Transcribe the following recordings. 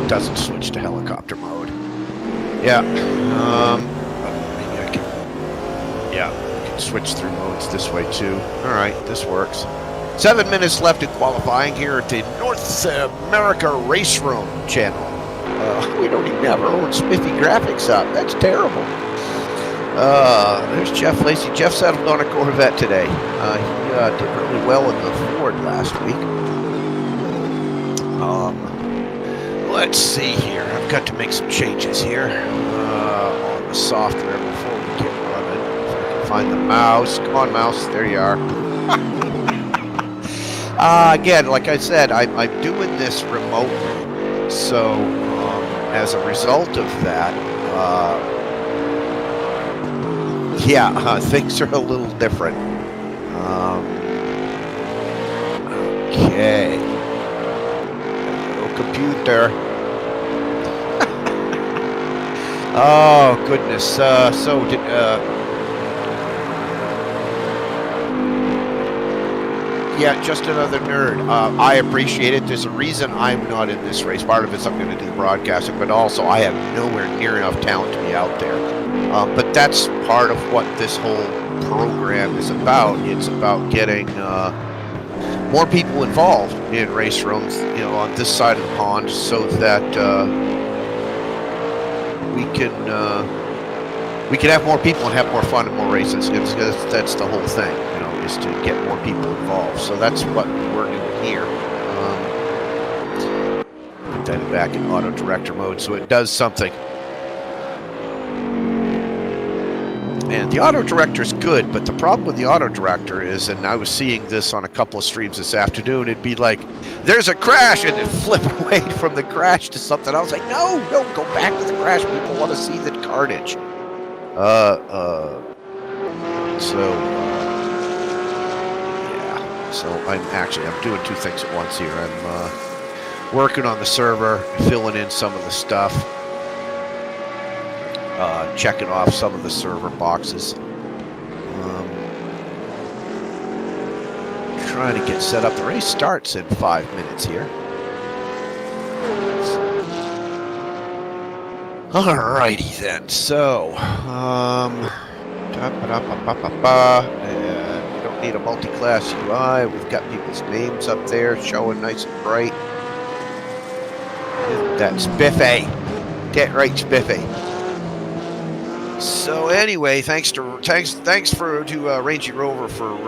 doesn't switch to helicopter mode. Yeah. Maybe I can. Yeah, I can switch through modes this way too. All right, this works. 7 minutes left in qualifying here at the North America RaceRoom channel. We don't even have our own spiffy graphics up. That's terrible. There's Jeff Lacey. Jeff settled on a Corvette today. He did really well in the Ford last week. Let's see here. I've got to make some changes here on the software before we get running. If I can find the mouse. Come on, mouse. There you are. Again, like I said, I'm doing this remotely. So, as a result of that, things are a little different. Okay. Little computer. Oh, goodness. Yeah, just another nerd. I appreciate it. There's a reason I'm not in this race. Part of it's I'm going to do broadcasting, but also I have nowhere near enough talent to be out there. But that's part of what this whole program is about. It's about getting more people involved in race rooms, you know, on this side of the pond, so that we can have more people and have more fun and more races. That's the whole thing, you know, is to get more people involved. So that's what we're doing here. Put that back in auto director mode so it does something. And the auto director is good, but the problem with the auto director is, and I was seeing this on a couple of streams this afternoon, it'd be like, there's a crash, and it'd flip away from the crash to something else. Like, no, don't go back to the crash. People want to see the carnage. So I'm doing two things at once here. I'm working on the server, filling in some of the stuff. Checking off some of the server boxes. Trying to get set up. The race starts in 5 minutes here. Alrighty then. So, and we don't need a multi-class UI. We've got people's names up there showing nice and bright. That's Spiffy. Get right, Spiffy. So anyway, thanks to Rangy Rover for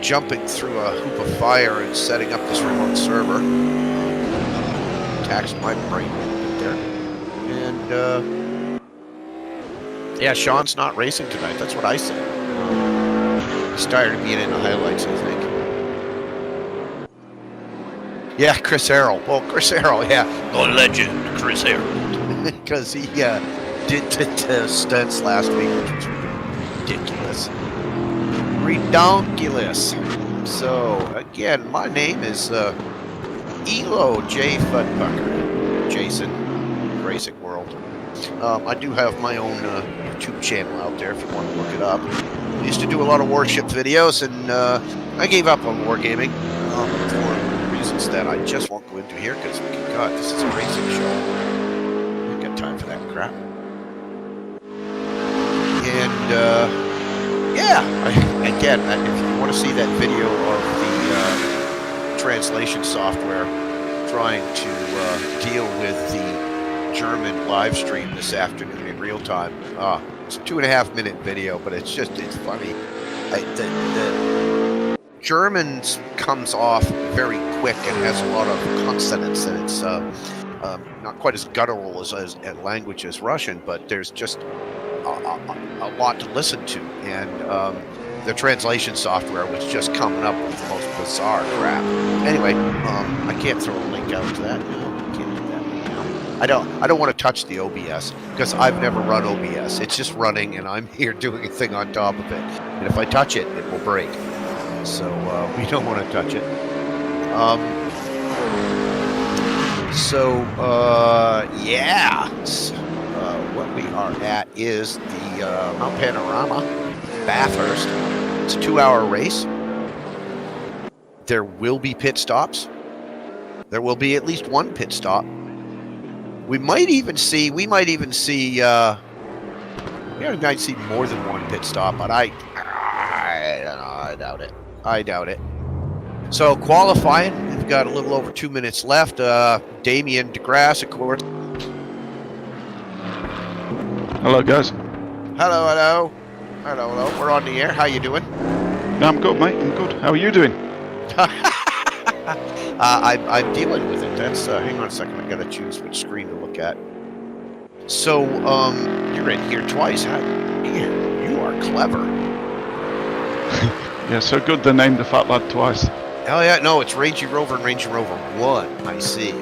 jumping through a hoop of fire and setting up this remote server. Taxed my brain a bit there. And yeah, Sean's not racing tonight. That's what I said. He's tired of being in the highlights, I think. Yeah, Chris Harrell. Well, Chris Harrell, yeah, the legend, Chris Harrell, because he did the stunts last week, which was ridiculous. Redonkulous. So, again, my name is Elo J. Fudbucker, Jason, Racing World. I do have my own YouTube channel out there if you want to look it up. I used to do a lot of warship videos, and I gave up on wargaming for reasons that I just won't go into here, because, God, this is a racing show. I ain't got time for that crap. And yeah, again, if you want to see that video of the translation software trying to deal with the German live stream this afternoon in real time, it's a 2.5-minute video, but it's funny. The German comes off very quick and has a lot of consonants, and it's not quite as guttural as language as Russian, but there's just a lot to listen to, and the translation software was just coming up with the most bizarre crap. Anyway, I can't throw a link out to that. No, I can't do that. No. I don't want to touch the OBS because I've never run OBS. It's just running, and I'm here doing a thing on top of it. And if I touch it, it will break. So we don't want to touch it. Yeah. What we are at is the Mount Panorama, Bathurst. It's a 2-hour race. There will be pit stops. There will be at least one pit stop. We might even see. We might see more than one pit stop, but I don't know. I doubt it. I doubt it. So qualifying, we've got a little over 2 minutes left. Damien DeGrasse, of course. Hello, guys. Hello. We're on the air. How you doing? I'm good, mate. I'm good. How are you doing? I'm dealing with it. That's hang on a second. I gotta choose which screen to look at. So, you're in here twice. Man, you are clever. Yeah, so good they named the fat lad twice. Oh yeah, no, it's Range Rover and Range Rover 1. I see.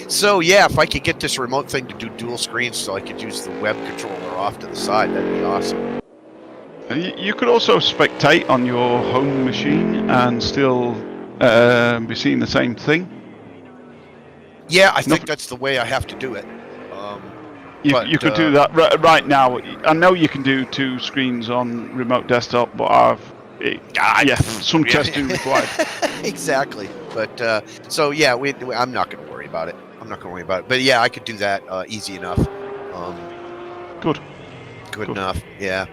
So yeah, if I could get this remote thing to do dual screens so I could use the web controller off to the side, that'd be awesome. You could also spectate on your home machine and still be seeing the same thing. Yeah, I think that's the way I have to do it. You could do that right now. I know you can do 2 screens on remote desktop, but some testing required. Exactly. But so yeah, I'm not going to worry about it. But yeah, I could do that easy enough. Good enough. Yeah.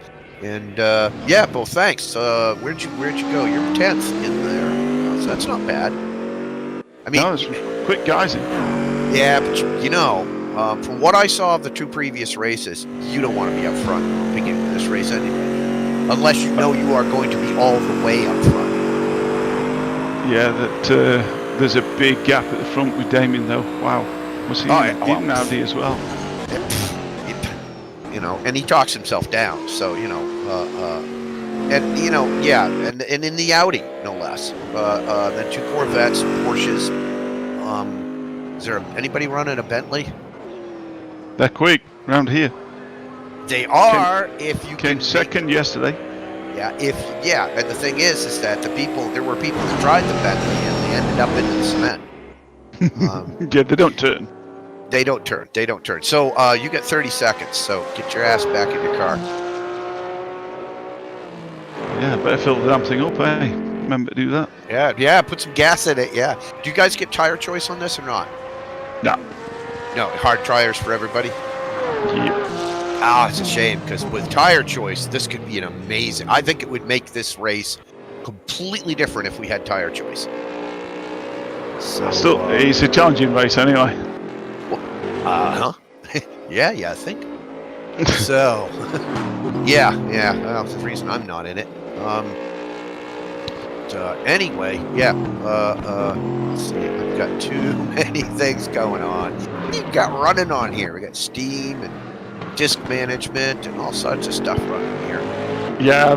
And yeah, well, thanks. Where'd you go? You're 10th in there, so that's not bad. I mean, no, it's quick guys. Yeah, but you know, from what I saw of the 2 previous races, you don't want to be up front beginning of this race anyway, unless you know you are going to be all the way up front. Yeah, there's a big gap at the front with Damien though. Wow, was he in Audi as well? You know, and he talks himself down. So you know, and you know, yeah, and in the Audi no less. Then 2 Corvettes, Porsches. Is there anybody running a Bentley? They're quick round here. They are. If you came second yesterday. Yeah. And the thing is that there were people that tried the Bentley and they ended up into the cement. Yeah, they don't turn. They don't turn. So you get 30 seconds. So get your ass back in your car. Yeah, better fill the damn thing up, eh? Remember to do that. Yeah. Put some gas in it. Yeah. Do you guys get tire choice on this or not? No, hard tires for everybody. Yep. It's a shame because with tire choice, this could be an amazing. I think it would make this race completely different if we had tire choice. So, still, it's a challenging race anyway. Yeah, I think. So, yeah. Well, that's the reason I'm not in it. Anyway, yeah. Let's see. I've got too many things going on. What do you got running on here? We got Steam and disk management and all sorts of stuff running here. Yeah,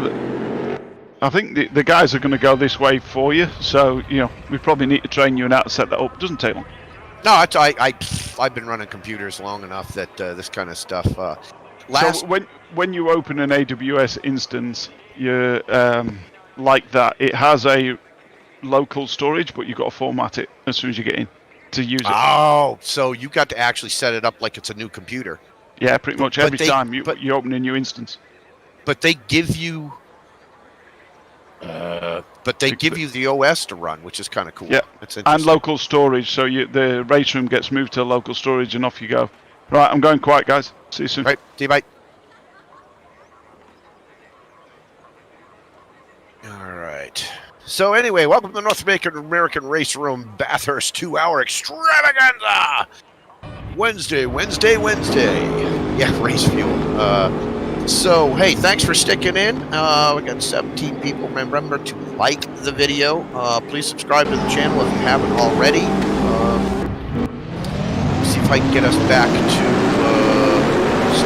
I think the guys are going to go this way for you. So you know, we probably need to train you on how to set that up. It doesn't take long. No, I've been running computers long enough that this kind of stuff. So when you open an AWS instance, you like that, it has a local storage, but you've got to format it as soon as you get in to use it. Oh, so you got to actually set it up like it's a new computer. Yeah, pretty much every time you open a new instance. But they give you the OS to run, which is kind of cool. Yeah, and local storage, so the race room gets moved to local storage and off you go. Right, I'm going quiet, guys. See you soon. Right, see you, bye. All right. So anyway, welcome to the North American Race Room Bathurst 2-hour extravaganza. Wednesday. Yeah, race fuel. So, hey, thanks for sticking in. We got 17 people. Remember to like the video. Please subscribe to the channel if you haven't already. See if I can get us back to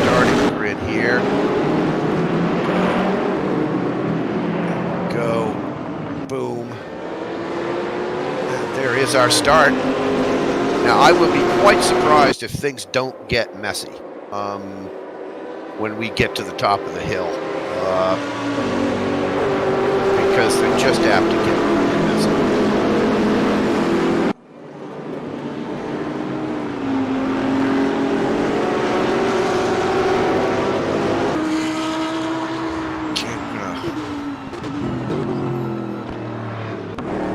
starting grid here. Go. Boom. And there is our start. Now, I would be quite surprised if things don't get messy when we get to the top of the hill, because they're just apt to get messy.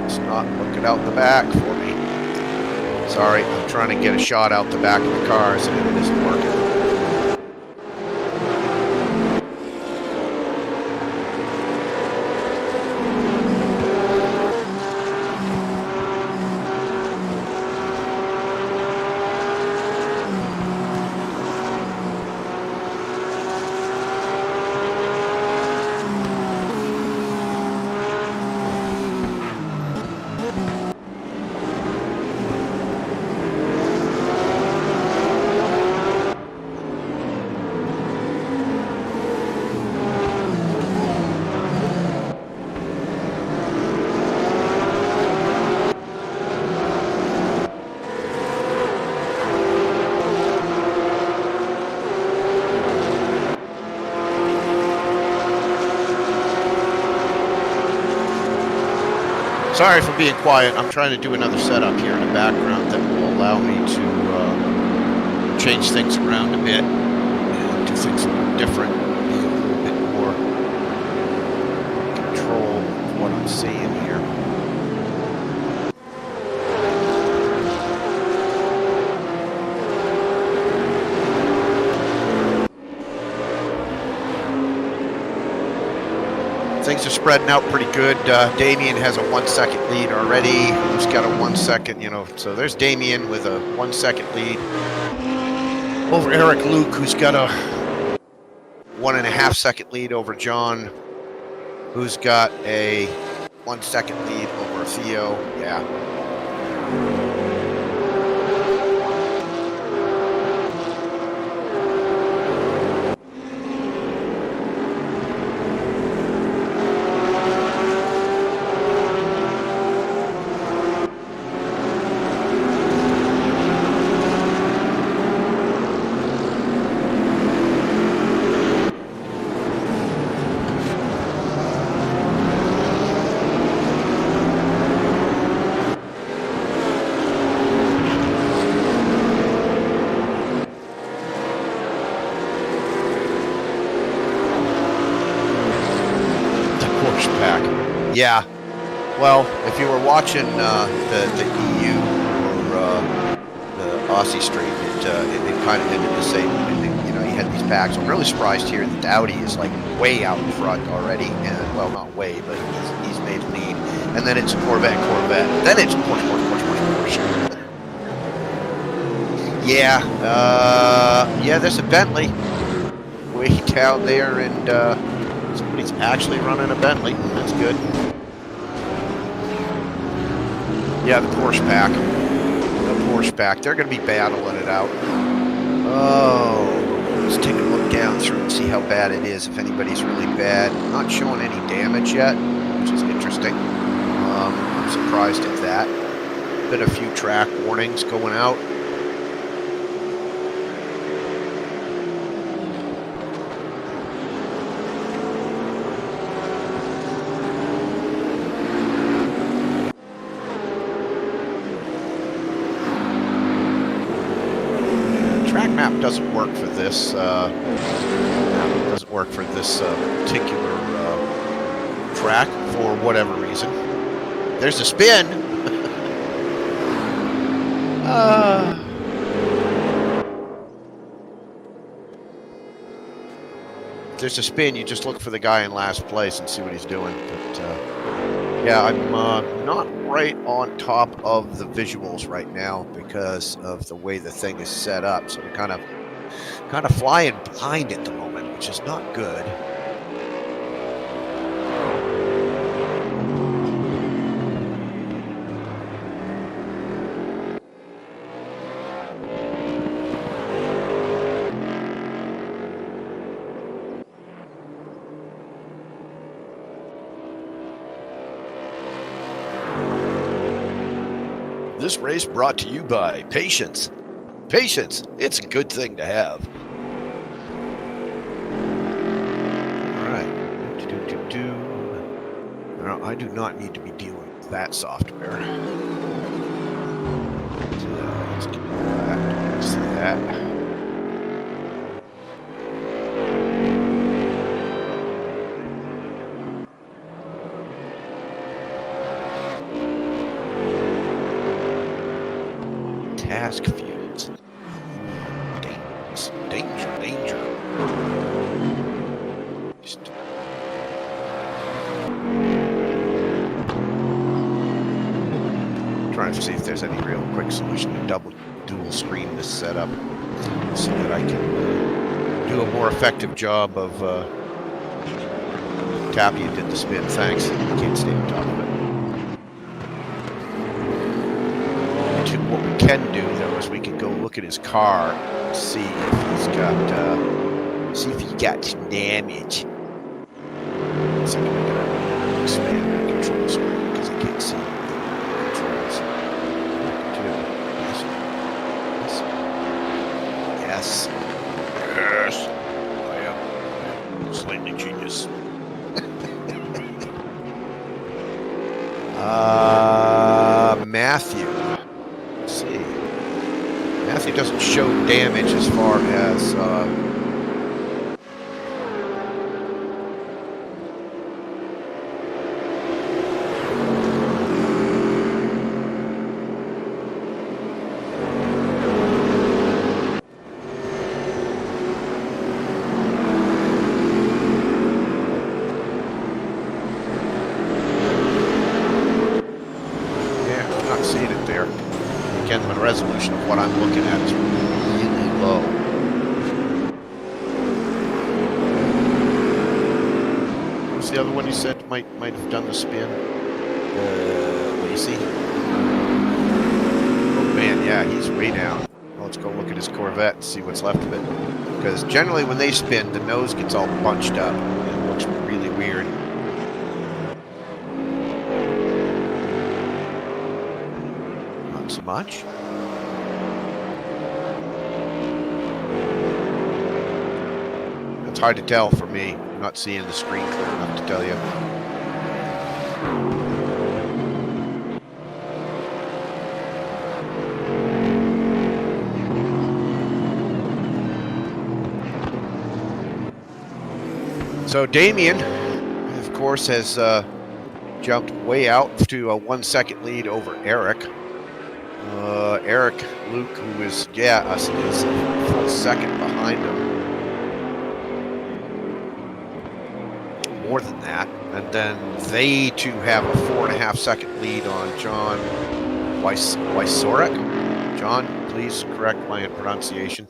It's not looking out the back for me. Sorry, I'm trying to get a shot out the back of the cars and it isn't working. Sorry for being quiet. I'm trying to do another setup here in the background that will allow me to change things around a bit and do things a little different, be a little bit more control of what I'm seeing here. Things are spreading out pretty good. Damien has a 1 second lead already. Who's got a 1 second, so there's Damien with a 1 second lead over Eric Luke, who's got a 1.5 second lead over John, who's got a 1 second lead over Theo. Yeah. Yeah, well, if you were watching the EU or the Aussie stream, it kind of ended the same. You had these packs. I'm really surprised here that Audi is like way out in front already, and well, not way, but he's made lead. And then it's Corvette. Then it's Porsche. Yeah, yeah. There's a Bentley way down there, and somebody's actually running a Bentley. That's good. Yeah, the Porsche pack. They're going to be battling it out. Oh, let's take a look down through and see how bad it is, if anybody's really bad. Not showing any damage yet, which is interesting. I'm surprised at that. Been a few track warnings going out. Doesn't work for this. Doesn't work for this particular track for whatever reason. There's a spin. There's a spin. You just look for the guy in last place and see what he's doing. But yeah, I'm not right on top of the visuals right now because of the way the thing is set up. So we're kind of flying blind at the moment, which is not good. This race brought to you by Patience. Patience, it's a good thing to have. All right. No, I do not need to be dealing with that software. So let's do that. Let's do that. task fields. Danger. Just trying to see if there's any real quick solution to dual screen this setup so that I can do a more effective job of Tappy did the spin. Thanks. I can't stay on top of it. What we can do though is we can go look at his car and see if he's got some damage. So I'm gonna expand the control screen because I can't see the controls. Yes. I am slightly genius. Matthew. Let's see. Matthew doesn't show damage as far as again, the resolution of what I'm looking at is really low. What was the other one you said might have done the spin? What do you see? Oh man, yeah, he's way down. Well, let's go look at his Corvette and see what's left of it. Because generally when they spin, the nose gets all bunched up and it looks really weird. So much. It's hard to tell for me. I'm not seeing the screen clear enough to tell you. So Damien, of course, has jumped way out to a 1 second lead over Eric. Eric Luke, who is, is a full second behind him. More than that. And then they two have a 4.5 second lead on John Wysorek. John, please correct my pronunciation.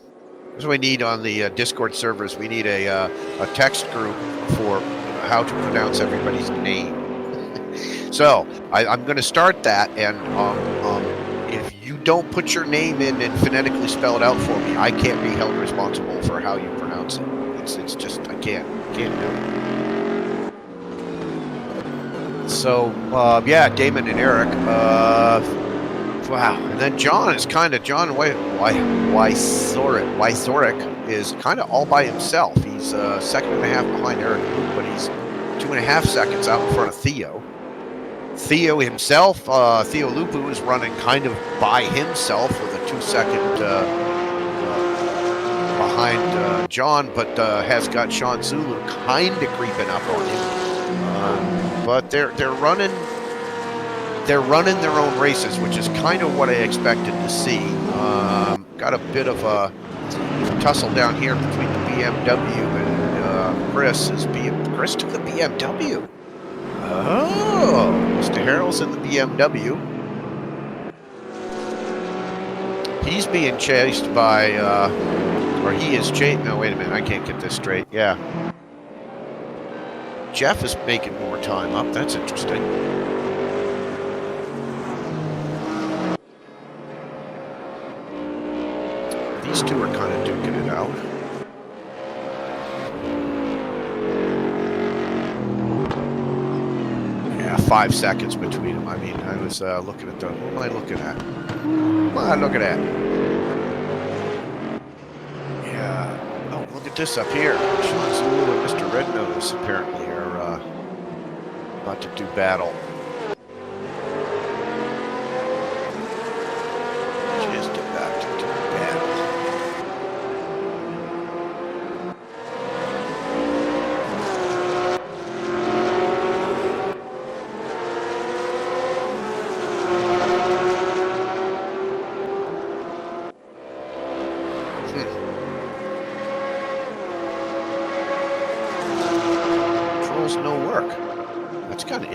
That's what we need on the Discord servers. We need a text group for how to pronounce everybody's name. So I'm going to start that, and if you don't put your name in and phonetically spell it out for me, I can't be held responsible for how you pronounce it. It's just I can't do it. So yeah, Damon and Eric. Wow, and then John is kind of Wysorek is kind of all by himself. He's 1.5 seconds behind Eric Luke, but he's 2.5 seconds out in front of Theo. Theo himself, Theo Lupu, is running kind of by himself with a 2 second behind John, but has got Sean Zulu kind of creeping up on him. But they're running their own races, which is kind of what I expected to see. Got a bit of a tussle down here between the BMW and Chris. Chris took the BMW. Oh, Mr. Harrell's in the BMW. He's being chased by, or he is chased. No, wait a minute. I can't get this straight. Yeah. Jeff is making more time up. That's interesting. These two are kind of duking it out. Yeah, 5 seconds between them. I mean, I was looking at what am I looking at? What am I looking at? Yeah. Oh, look at this up here. Sean Zulu and Mr. Red Nose apparently are about to do battle. Just about to do battle.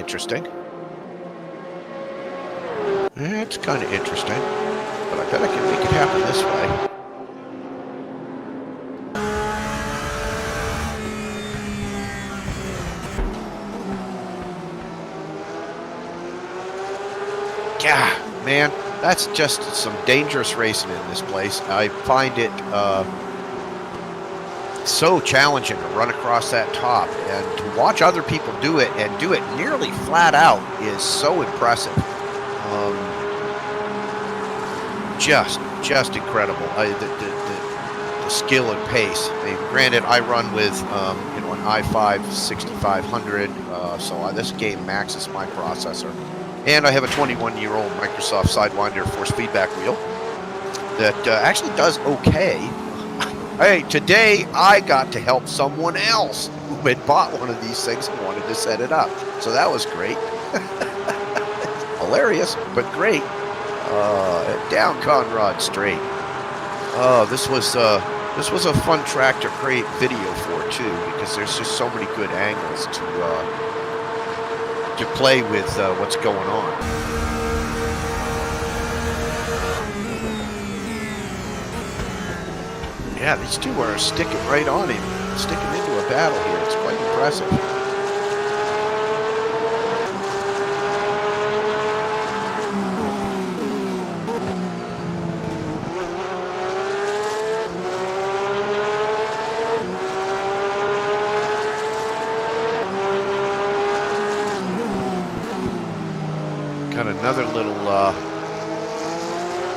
interesting. It's kind of interesting, but I bet I can make it happen this way. Yeah, man, that's just some dangerous racing in this place. I find it so challenging to run across that top, and to watch other people do it and do it nearly flat out is so impressive. Just incredible. The skill and pace. I mean, granted, I run with an i5 6500, so this game maxes my processor. And I have a 21-year-old Microsoft Sidewinder force feedback wheel that actually does okay. Hey, today I got to help someone else who had bought one of these things and wanted to set it up. So that was great. Hilarious, but great. Down Conrad Straight. This was a fun track to create video for too, because there's just so many good angles to play with what's going on. Yeah, these two are sticking right on him, sticking into a battle here. It's quite impressive. Got another little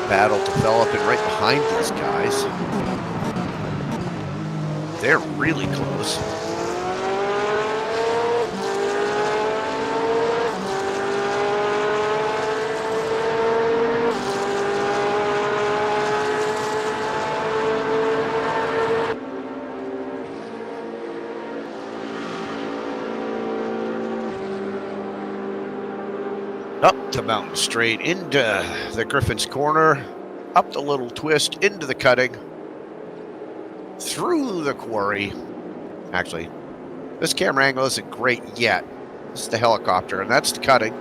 battle developing right behind these guys. They're really close. Up the mountain straight into the Griffin's Corner, up the little twist into the cutting, through the quarry. Actually, this camera angle isn't great yet. This is the helicopter, and that's the cutting.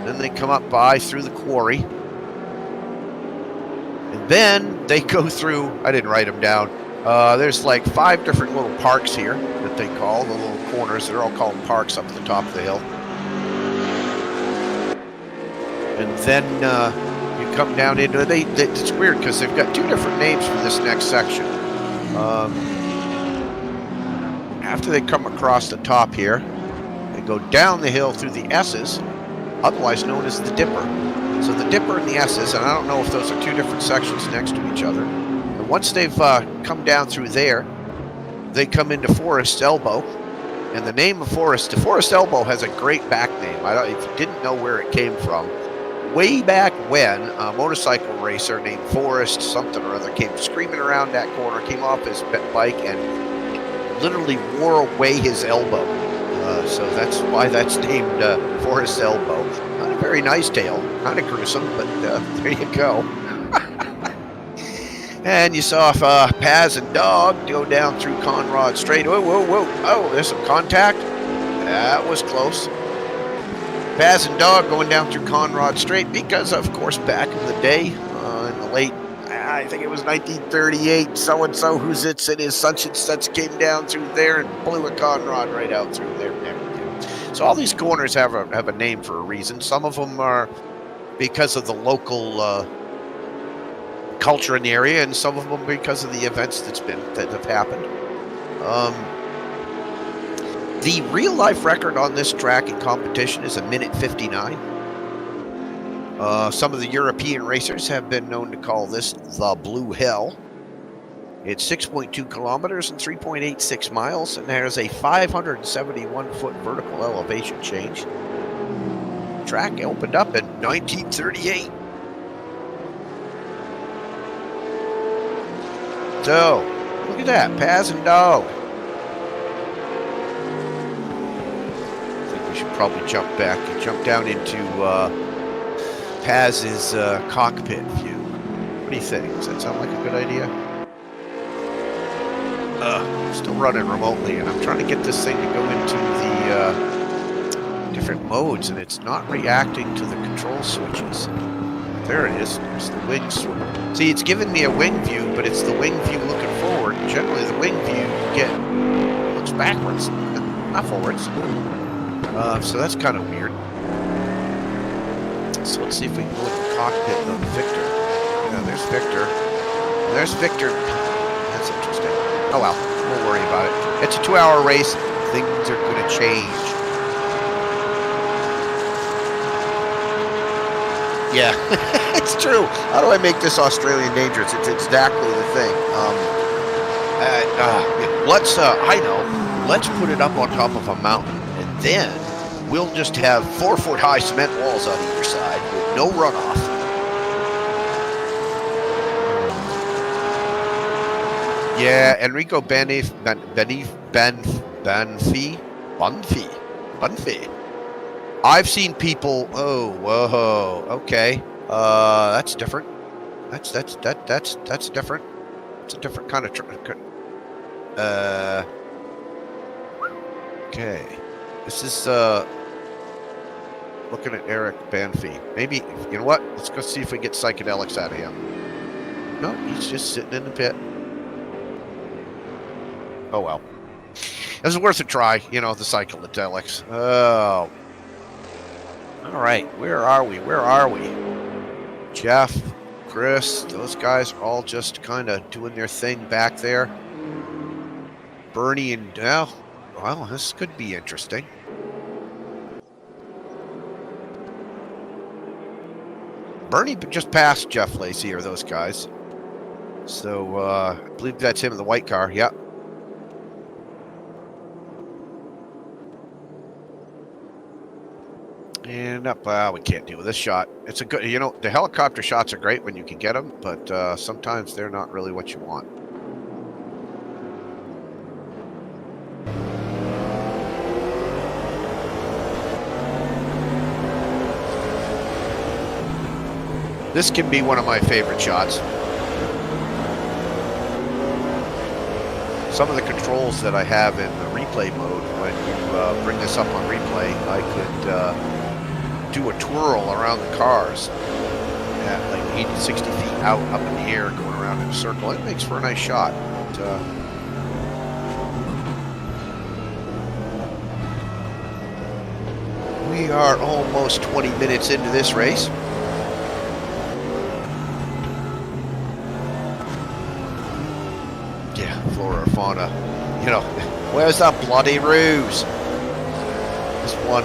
Then they come up by through the quarry. And then they go through, I didn't write them down. There's like 5 different little parks here that they call, the little corners. They're all called parks up at the top of the hill. And then you come down into it. It's weird because they've got 2 different names for this next section. After they come across the top here, they go down the hill through the S's, otherwise known as the Dipper. So the Dipper and the S's, and I don't know if those are 2 different sections next to each other. And once they've come down through there, they come into Forest Elbow. And the name of Forest Elbow has a great back name. If you didn't know where it came from, way back when, a motorcycle racer named Forrest something or other came screaming around that corner, came off his bike, and literally wore away his elbow. So that's why that's named Forrest Elbow. Not a very nice tale, kind of gruesome, but there you go. And you saw Paz and Dog go down through Conrad Straight. Whoa, whoa, whoa. Oh, there's some contact. That was close. Paz and Dog going down through Conrad Straight because, of course, back in the day, in the late, I think it was 1938, so-and-so who's it's in his such and such came down through there and blew a Conrad right out through there. So all these corners have a name for a reason. Some of them are because of the local culture in the area, and some of them because of the events that have happened. The real-life record on this track in competition is 1:59. Some of the European racers have been known to call this the Blue Hell. It's 6.2 kilometers and 3.86 miles, and there's a 571-foot vertical elevation change. The track opened up in 1938. So, look at that, Paz and Dog. We should probably jump back and jump down into Paz's cockpit view. What do you think? Does that sound like a good idea? Still running remotely, and I'm trying to get this thing to go into the different modes, and it's not reacting to the control switches. There it is. There's the wing switch. See, it's giving me a wing view, but it's the wing view looking forward. Generally, the wing view looks backwards, not forwards. So that's kind of weird. So let's see if we can go in the cockpit of Victor. Yeah, there's Victor. There's Victor. That's interesting. Oh well, we'll worry about it. It's a 2-hour race. Things are going to change. Yeah, it's true. How do I make this Australian dangerous? It's exactly the thing. I know. Let's put it up on top of a mountain, and then we'll just have 4-foot-high cement walls on either side with no runoff. Yeah, Enrico Banfi. I've seen people. Oh, whoa, okay. That's different. That's different. It's a different kind of. Okay. This is looking at Eric Banfi. Maybe, you know what? Let's go see if we get psychedelics out of him. No, he's just sitting in the pit. Oh well. It was worth a try, you know, the psychedelics. Oh. All right, where are we? Jeff, Chris, those guys are all just kind of doing their thing back there. Bernie and well, this could be interesting. Bernie just passed Jeff Lacey or those guys. So I believe that's him in the white car. Yep. And up, we can't deal with this shot. It's a good, you know, the helicopter shots are great when you can get them, but sometimes they're not really what you want. This can be one of my favorite shots. Some of the controls that I have in the replay mode, when you bring this up on replay, I could do a twirl around the cars at like 80, 60 feet out, up in the air, going around in a circle. It makes for a nice shot. But, we are almost 20 minutes into this race. Yeah, flora or fauna. You know, where's that bloody ruse? This one,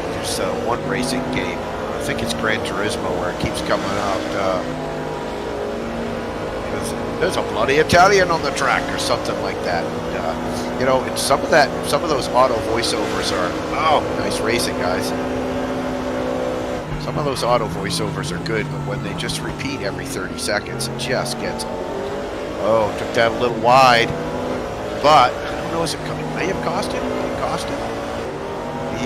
there's one racing game. I think it's Gran Turismo where it keeps coming out. There's a bloody Italian on the track or something like that. And, you know, it's some of those auto voiceovers are, oh, nice racing, guys. Some of those auto voiceovers are good, but when they just repeat every 30 seconds, it just gets old. Oh, took that a little wide, but I don't know, is it coming? May have cost him?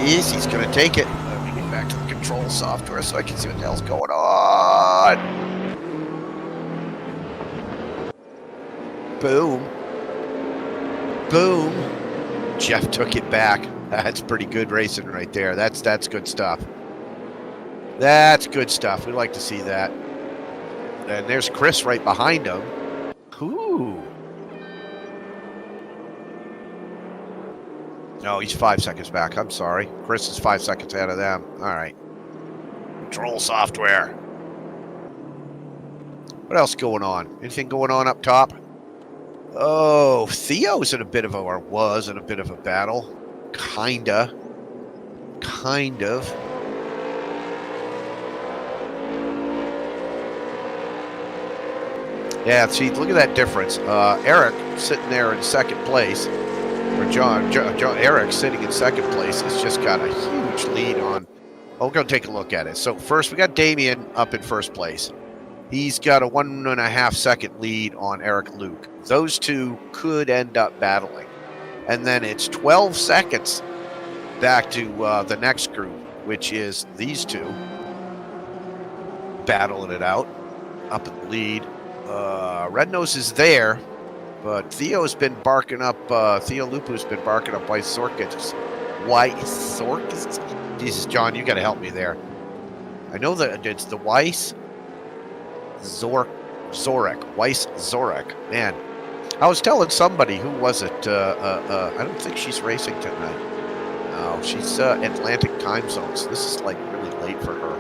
Yes, he's going to take it. Let me get back to the control software so I can see what the hell's going on. Boom. Boom. Jeff took it back. That's pretty good racing right there. That's good stuff. That's good stuff. We like to see that. And there's Chris right behind him. Ooh. No, he's 5 seconds back. I'm sorry. Chris is 5 seconds ahead of them. All right. Control software. What else going on? Anything going on up top? Oh, Theo's in a bit of a, or was in a bit of a battle. Kinda. Kind of. Yeah, see, look at that difference. Eric sitting there in second place, or Eric sitting in second place has just got a huge lead on. Oh, we're going to take a look at it. So first, we got Damien up in first place. He's got a 1.5 second lead on Eric Luke. Those two could end up battling. And then it's 12 seconds back to the next group, which is these two battling it out up in the lead. Red Nose is there, but Theo's been barking up. Theo Lupu's been barking up White Sorkis Weiss Zork. Jesus, John, you got to help me there. I know that it's the Weiss Zorek. Weiss Zorek. Man, I was telling somebody, who was it? I don't think she's racing tonight. No, she's Atlantic time zones. This is like really late for her.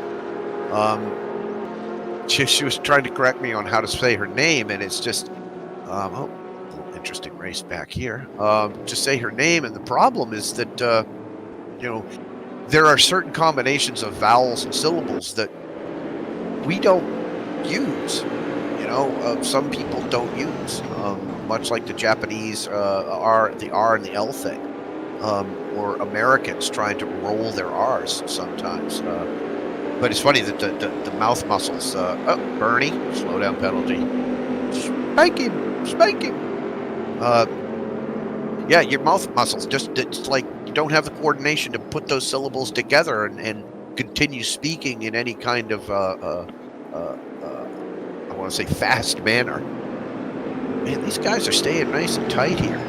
She was trying to correct me on how to say her name, and it's just, oh, a little interesting race back here. Just say her name, and the problem is that, you know, there are certain combinations of vowels and syllables that we don't use. You know, some people don't use, much like the Japanese the R and the L thing, or Americans trying to roll their R's sometimes. But it's funny that the mouth muscles. Oh, Bernie, slow down penalty. Spank him. Yeah, your mouth muscles it's like you don't have the coordination to put those syllables together and continue speaking in any kind of I want to say fast manner. Man, these guys are staying nice and tight here.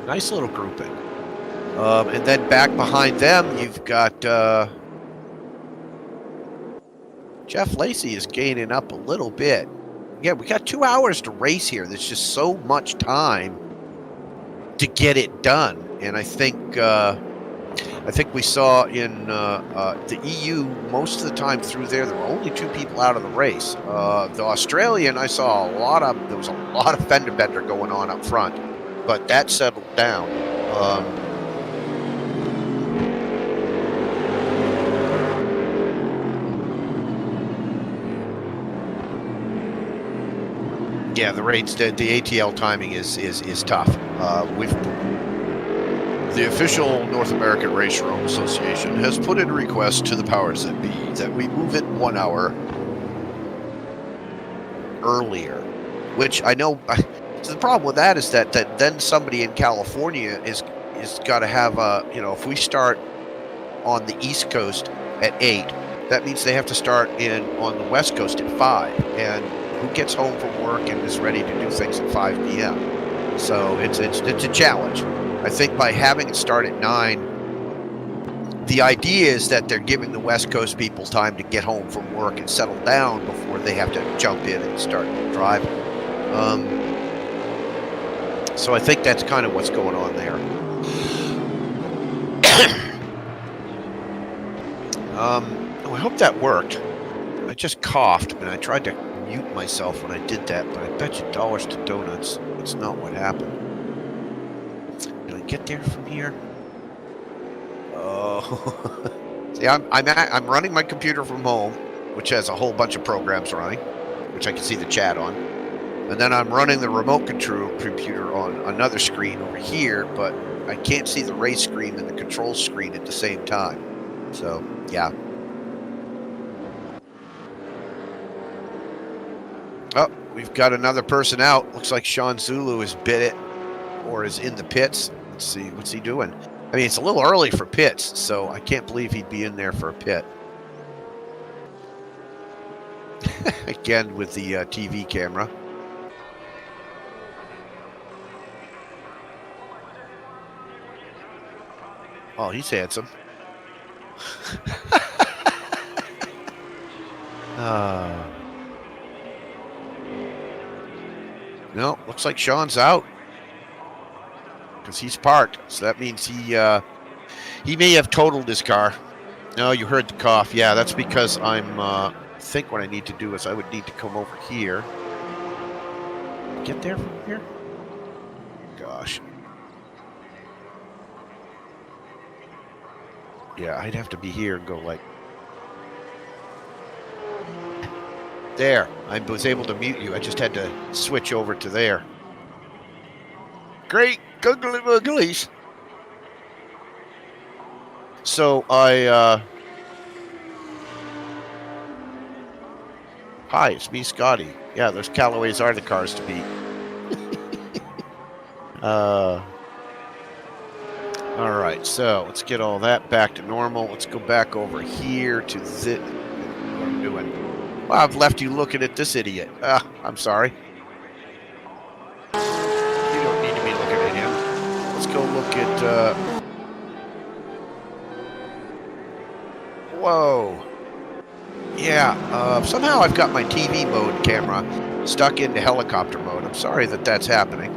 Nice little grouping. And then back behind them, you've got Jeff Lacey is gaining up a little bit. Yeah, we got 2 hours to race here. There's just so much time to get it done. And I think we saw in the EU most of the time through there were only 2 people out of the race. The Australian, I saw there was a lot of fender bender going on up front, but that settled down. Yeah, the ATL timing is tough. The official North American RaceRoom Association has put in a request to the powers that be that we move it 1 hour earlier, which I know. So the problem with that is that then somebody in California is got to have if we start on the East Coast at 8, that means they have to start on the West Coast at 5, and who gets home from work and is ready to do things at 5 p.m. So it's a challenge. I think by having it start at 9, the idea is that they're giving the West Coast people time to get home from work and settle down before they have to jump in and start driving. So I think that's kind of what's going on there. I hope that worked. I just coughed, and I tried to mute myself when I did that, but I bet you dollars to donuts it's not what happened. Can I get there from here? Oh, see, I'm running my computer from home, which has a whole bunch of programs running, which I can see the chat on, and then I'm running the remote control computer on another screen over here, but I can't see the race screen and the control screen at the same time. So yeah. Oh, we've got another person out. Looks like Sean Zulu has bit it or is in the pits. Let's see, what's he doing? I mean, it's a little early for pits, so I can't believe he'd be in there for a pit. Again, with the TV camera. Oh, he's handsome. No, looks like Sean's out because he's parked. So that means he may have totaled his car. No, you heard the cough. Yeah, that's because I think what I need to do is I would need to come over here. Get there from here? Gosh. Yeah, I'd have to be here and go like... There. I was able to mute you. I just had to switch over to there. Great. Googly wooglies. So Hi, it's me, Scotty. Yeah, those Callaways are the cars to beat. All right, so let's get all that back to normal. Let's go back over here to what I'm doing. Well, I've left you looking at this idiot. I'm sorry. You don't need to be looking at him. Let's go look at... Whoa. Yeah, somehow I've got my TV mode camera stuck into helicopter mode. I'm sorry that that's happening.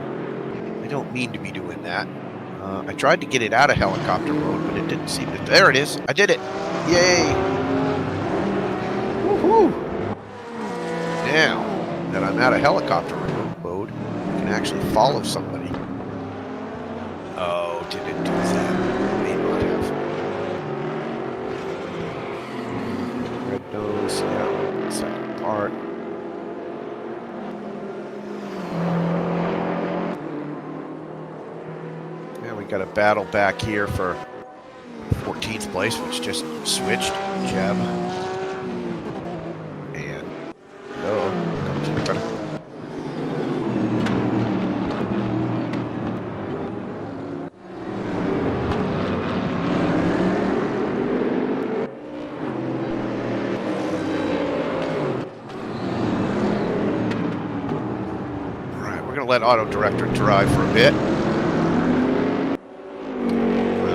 I don't mean to be doing that. I tried to get it out of helicopter mode, but it didn't seem to... There it is. I did it. Yay. Woohoo. Now that I'm out of helicopter mode, I can actually follow somebody. Oh, did it do that? May not have. Red nose, yeah. Second part. Yeah, we got a battle back here for 14th place, which just switched. Jeb. And let Auto Director drive for a bit.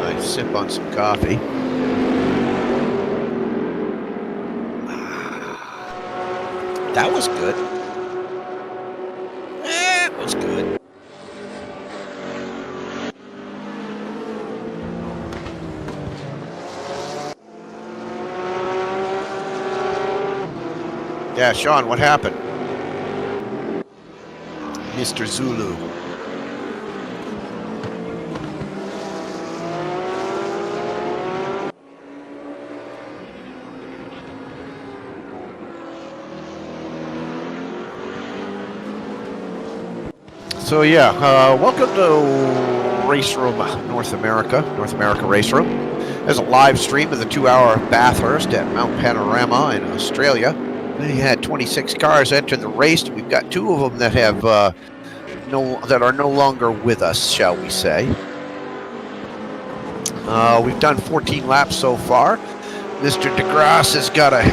I sip on some coffee. That was good. That was good. Yeah, Sean, what happened? Mr. Zulu. So yeah, welcome to RaceRoom North America RaceRoom. There's a live stream of the 2-hour Bathurst at Mount Panorama in Australia. We had 26 cars enter the race. We've got 2 of them that have that are no longer with us, shall we say. We've done 14 laps so far. Mr. DeGrasse has got a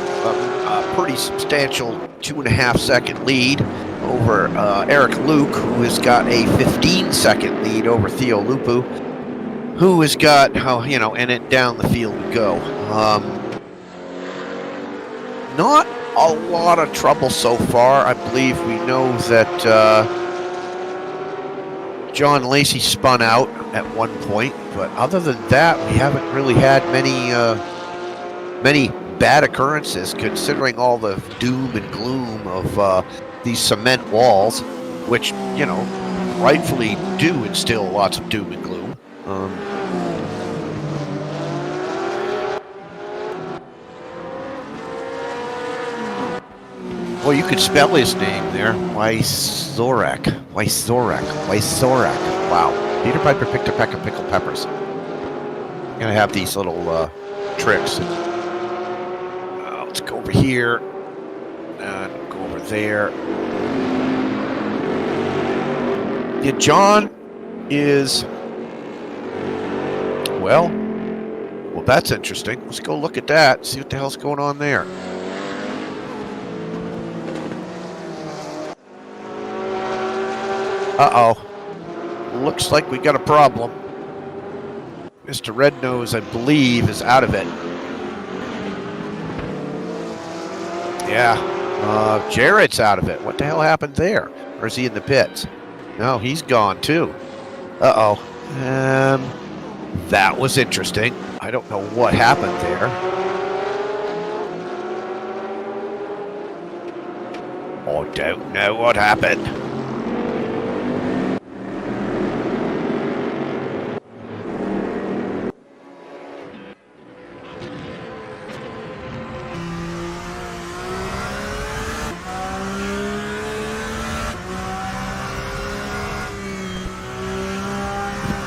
pretty substantial 2.5-second lead over Eric Luke, who has got a 15-second lead over Theo Lupu, who has got, and it down the field we go. Not a lot of trouble so far. I believe we know that John Lacey spun out at one point, but other than that, we haven't really had many bad occurrences, considering all the doom and gloom of these cement walls, which, rightfully do instill lots of doom and gloom. Well, you could spell his name there. Wysorak. Wow. Peter Piper picked a peck of pickled peppers. I'm gonna have these little tricks. Let's go over here. And go over there. Yeah, John is... Well, that's interesting. Let's go look at that. See what the hell's going on there. Uh-oh. Looks like we got a problem. Mr. Red Nose, I believe, is out of it. Yeah. Jarrett's out of it. What the hell happened there? Or is he in the pits? No, he's gone too. Uh-oh. That was interesting. I don't know what happened there. I don't know what happened.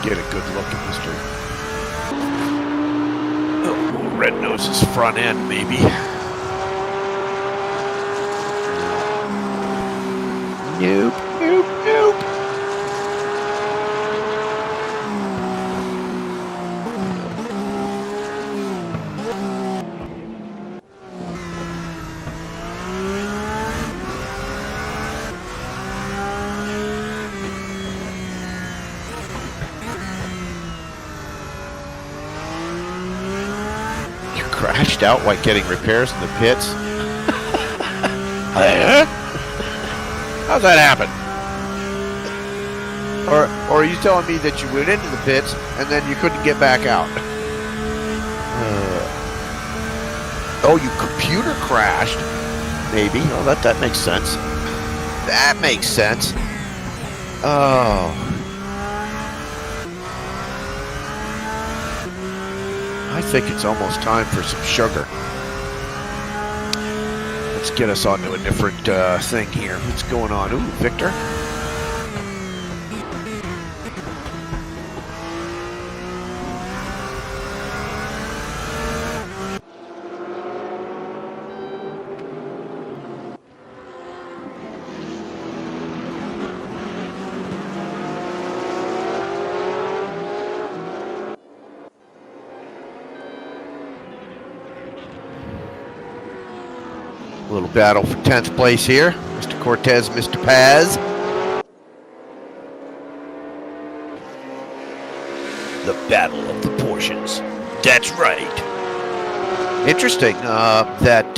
Get a good look at Mr. Red Nose's front end, maybe. Nope, nope, nope. crashed out while getting repairs in the pits. How's that happen? Or are you telling me that you went into the pits and then you couldn't get back out? Oh, you computer crashed? Maybe. Oh, that makes sense. That makes sense. Oh. I think it's almost time for some sugar. Let's get us onto a different thing here. What's going on? Ooh, Victor. A little battle for 10th place here. Mr. Cortez, Mr. Paz. The battle of the portions. That's right. Interesting that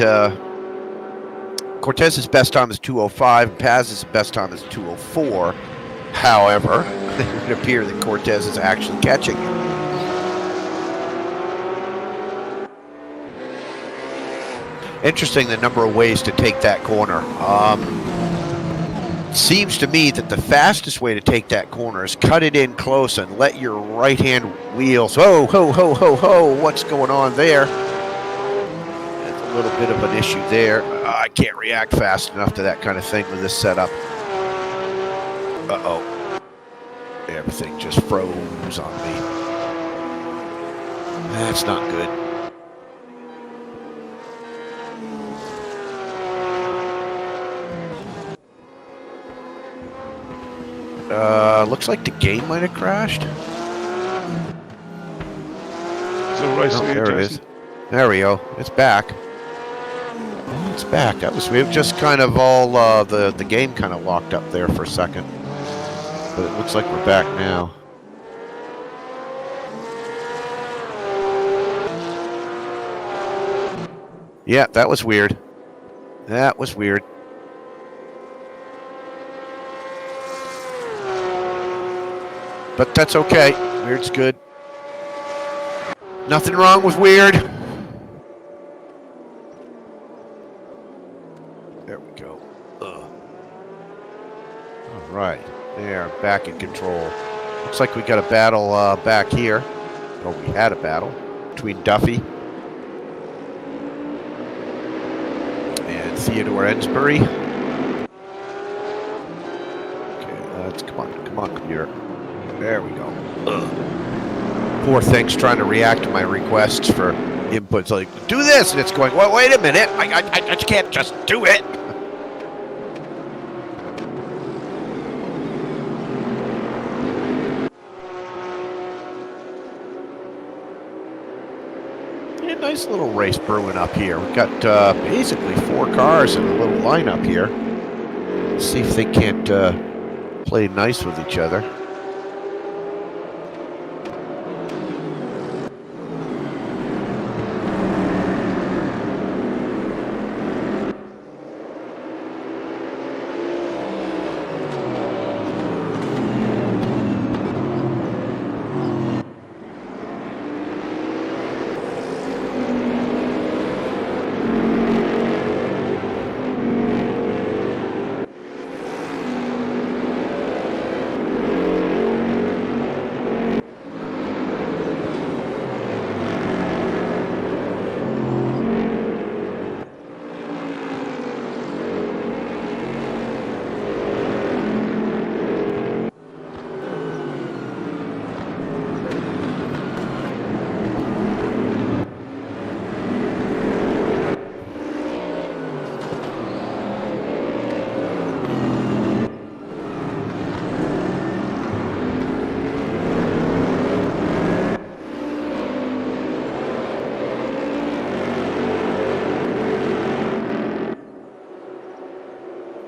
Cortez's best time is 2:05, and Paz's best time is 2:04. However, it would appear that Cortez is actually catching him. Interesting the number of ways to take that corner. Seems to me that the fastest way to take that corner is cut it in close and let your right-hand wheels. Oh, ho, ho, ho, ho! What's going on there? That's a little bit of an issue there. I can't react fast enough to that kind of thing with this setup. Uh-oh. Everything just froze on me. That's not good. Looks like the game might have crashed. So right, oh, there it is. There we go. It's back. Oh, it's back. That was we've just kind of all the game kind of locked up there for a second, but it looks like we're back now. Yeah, that was weird. That was weird. But that's okay. Weird's good. Nothing wrong with weird. There we go. All right. There, back in control. Looks like we got a battle back here. Or we had a battle between Duffy and Theodore Ensbury. Okay, let's come on, computer. There we go. Poor thing's trying to react to my requests for inputs like, do this, and it's going, well, wait a minute, I can't just do it. Yeah, nice little race brewing up here. We've got basically 4 cars in a little lineup here. Let's see if they can't play nice with each other.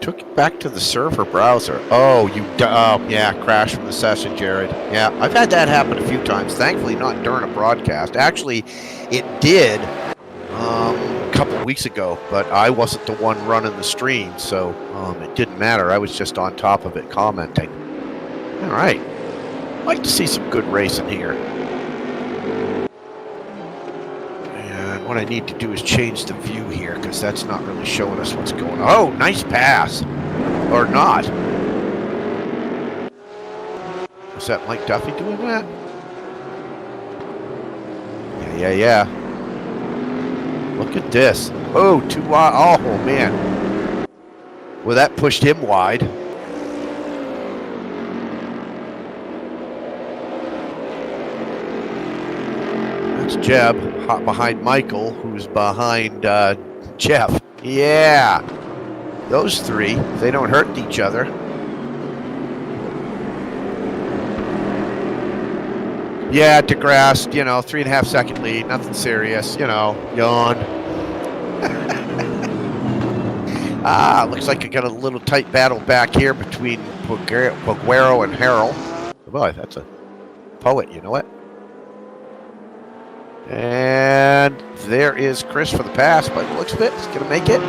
Took it back to the server browser. Oh, yeah, crashed from the session, Jared. Yeah, I've had that happen a few times. Thankfully, not during a broadcast. Actually, it did a couple weeks ago, but I wasn't the one running the stream, so it didn't matter. I was just on top of it commenting. All right. I'd like to see some good racing here. And what I need to do is change the view here because that's not really showing us what's going on. Oh, nice pass. Or not. Was that Mike Duffy doing that? Yeah. Look at this. Oh, too wide. Oh, man. Well, that pushed him wide. That's Jeb, hot behind Michael, who's behind Jeff. Yeah. Those three, they don't hurt each other. Yeah, DeGrasse, 3.5 second lead, nothing serious, yawn. Looks like I got a little tight battle back here between Poguero and Harrell. Boy, that's a poet, you know what? And there is Chris for the pass, but it looks of it, he's gonna make it.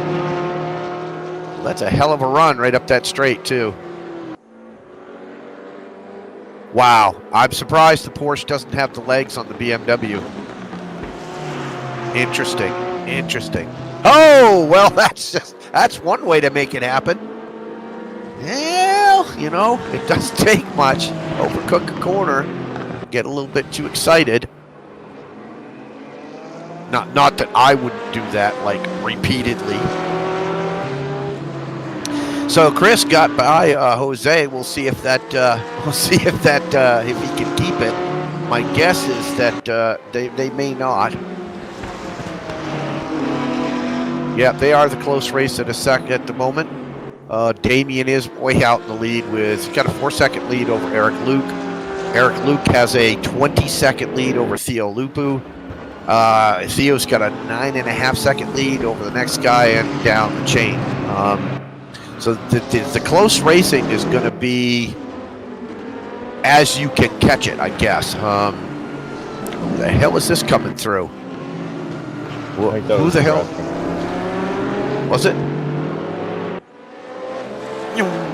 That's a hell of a run right up that straight, too. Wow, I'm surprised the Porsche doesn't have the legs on the BMW. Interesting. Oh, well, that's one way to make it happen. Well, it doesn't take much. Overcook a corner, get a little bit too excited. Not that I wouldn't do that, like, repeatedly. So Chris got by Jose. We'll see if that. If he can keep it. My guess is that they may not. Yeah, they are the close race at the moment. Damien is way out in the lead he's got a 4-second lead over Eric Luke. Eric Luke has a 20-second lead over Theo Lupu. Theo's got a 9.5-second lead over the next guy and down the chain. So the close racing is going to be as you can catch it, I guess. Who the hell is this coming through? Who the hell? Was it?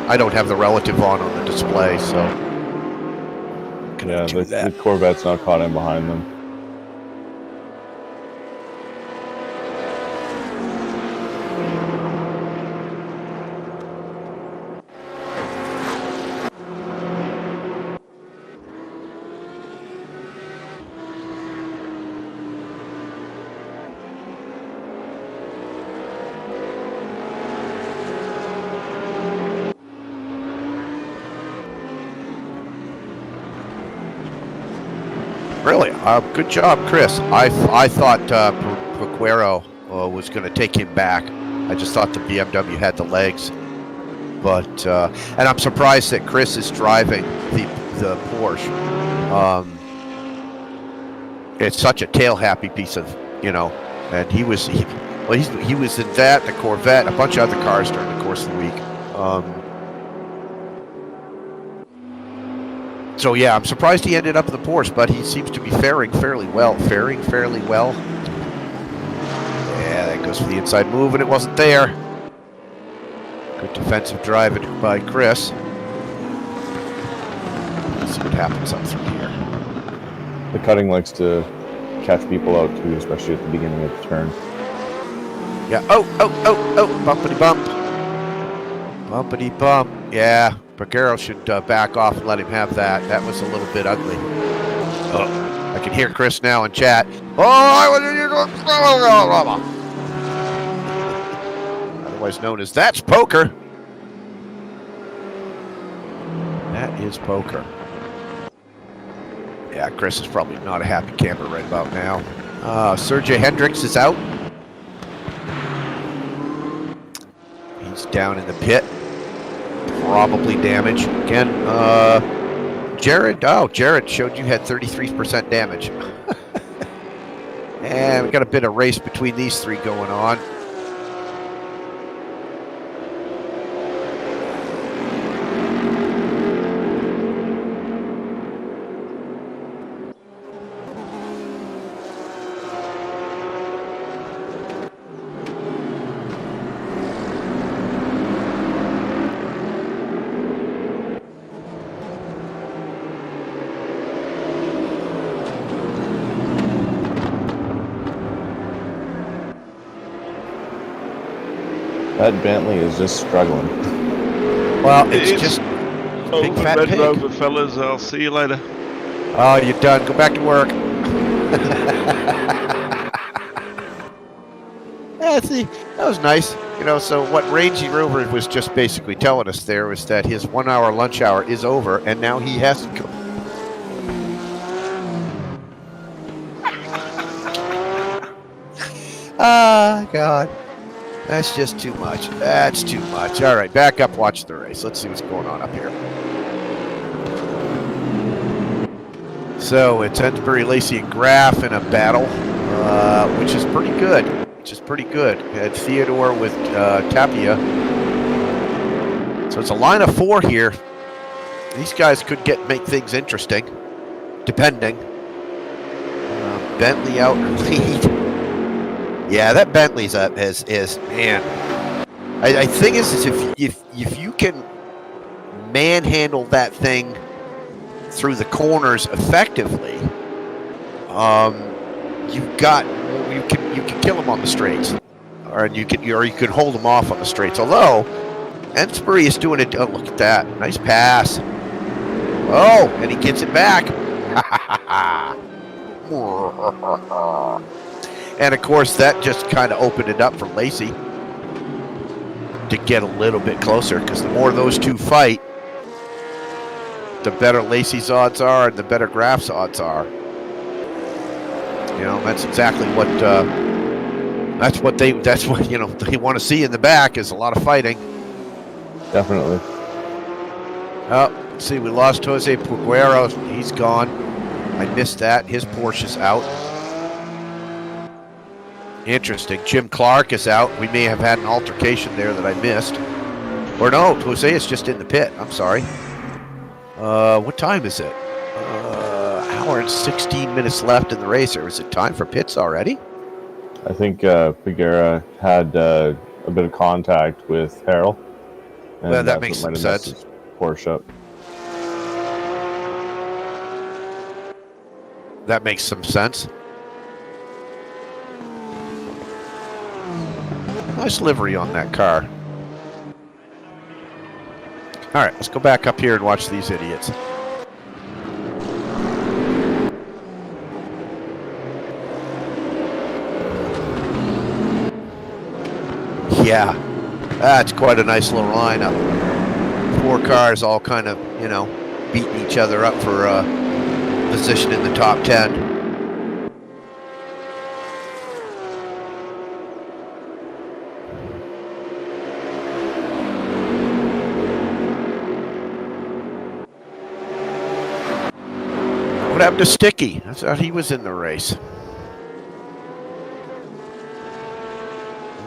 I don't have the relative on the display, so. Yeah, the Corvette's not caught in behind them. Really, good job, Chris. I thought Poguero was going to take him back. I just thought the BMW had the legs, but and I'm surprised that Chris is driving the Porsche. It's such a tail-happy piece of, and he was in that, the Corvette, a bunch of other cars during the course of the week. So yeah, I'm surprised he ended up in the Porsche, but he seems to be faring fairly well. Yeah, that goes for the inside move, and it wasn't there. Good defensive driving by Chris. Let's see what happens up through here. The cutting likes to catch people out too, especially at the beginning of the turn. Yeah. Oh! Bumpity bump. Bumpity bump. Yeah. Poguero should back off and let him have that. That was a little bit ugly. Oh, I can hear Chris now in chat. Otherwise known as That's Poker. That is poker. Yeah, Chris is probably not a happy camper right about now. Sergey Hendricks is out. He's down in the pit. Probably damage. Again, Jared. Oh, Jared showed you had 33% damage. And we got a bit of race between these three going on. That Bentley is just struggling. Well, it's It is. just big Over fat Red pig. Rover, fellas. I'll see you later. Oh, you're done. Go back to work. Yeah, see, that was nice. You know, so what Rangy Rover was just basically telling us there was that his 1 hour lunch hour is over, and now he has to go. Ah, God. That's just too much. That's too much. All right, back up, watch the race. Let's see what's going on up here. So it's Ensbury, Lacey, and Graff in a battle, which is pretty good. And Theodore with Tapia. So it's a line of 4 here. These guys could make things interesting, depending. Bentley out in the lead. Yeah, that Bentley's up is man. I think is if you can manhandle that thing through the corners effectively, you can kill them on the straights, or you could hold them off on the straights. Although Ensbury is doing it. Oh, look at that, nice pass. Oh, and he gets it back. And of course, that just kind of opened it up for Lacey to get a little bit closer, because the more those two fight, the better Lacey's odds are and the better Graff's odds are. You know, that's exactly what they want to see in the back, is a lot of fighting. Definitely. Oh, let's see, we lost Jose Puguero. He's gone. I missed that. His Porsche's out. Interesting. Jim Clark is out. We may have had an altercation there that I missed. Or no, Jose is just in the pit. I'm sorry. What time is it? Hour and 16 minutes left in the race. Or is it time for pits already? I think Figuera had a bit of contact with Harrell. Well, that makes some sense. Porsche up. That makes some sense. Nice livery on that car. All right, let's go back up here and watch these idiots. Yeah, that's quite a nice little lineup. 4 cars all kind of, beating each other up for position in the top 10. What happened to Sticky? I thought he was in the race.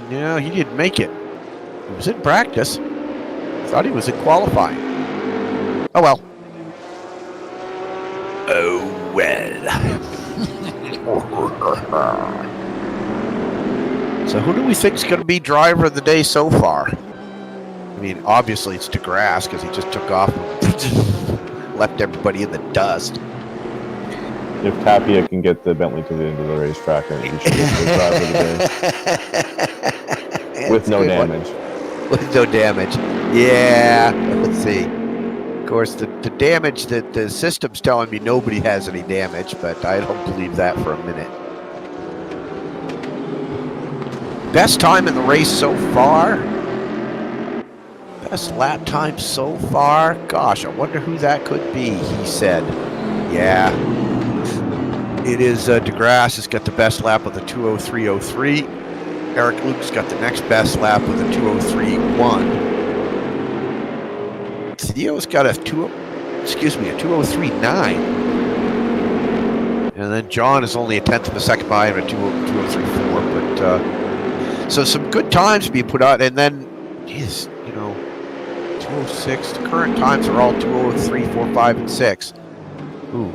No, he didn't make it. He was in practice. Thought he was in qualifying. Oh well. Oh well. So who do we think is going to be driver of the day so far? I mean, obviously it's DeGrasse, because he just took off and left everybody in the dust. If Tapia can get the Bentley to the end of the racetrack, I think he should get the driver of the day. With no damage. With no damage. Yeah, let's see. Of course, the damage that the system's telling me nobody has any damage, but I don't believe that for a minute. Best time in the race so far? Best lap time so far? Gosh, I wonder who that could be, he said. Yeah. It is DeGrasse has got the best lap with a 2:03.03. Eric Luke's got the next best lap with a 2:03.1. Theo's got a 2:03.9. And then John is only a 1/10 of a second by him at 2:03.4. But so some good times being put out, and then, geez, 2:06. The current times are all 2:03, 4, 5, and 6. Ooh.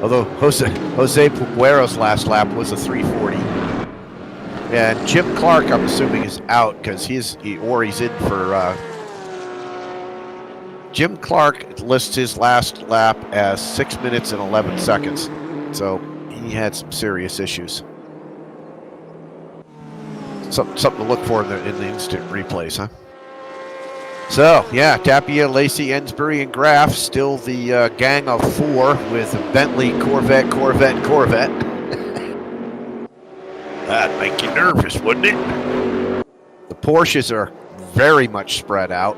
Although Jose Puguero's last lap was a 3:40. And Jim Clark, I'm assuming, is out because he's in for. Jim Clark lists his last lap as 6 minutes and 11 seconds. So he had some serious issues. Something to look for in the instant replays, huh? So, yeah, Tapia, Lacey, Ensbury, and Graff, still the gang of 4 with Bentley, Corvette. That'd make you nervous, wouldn't it? The Porsches are very much spread out.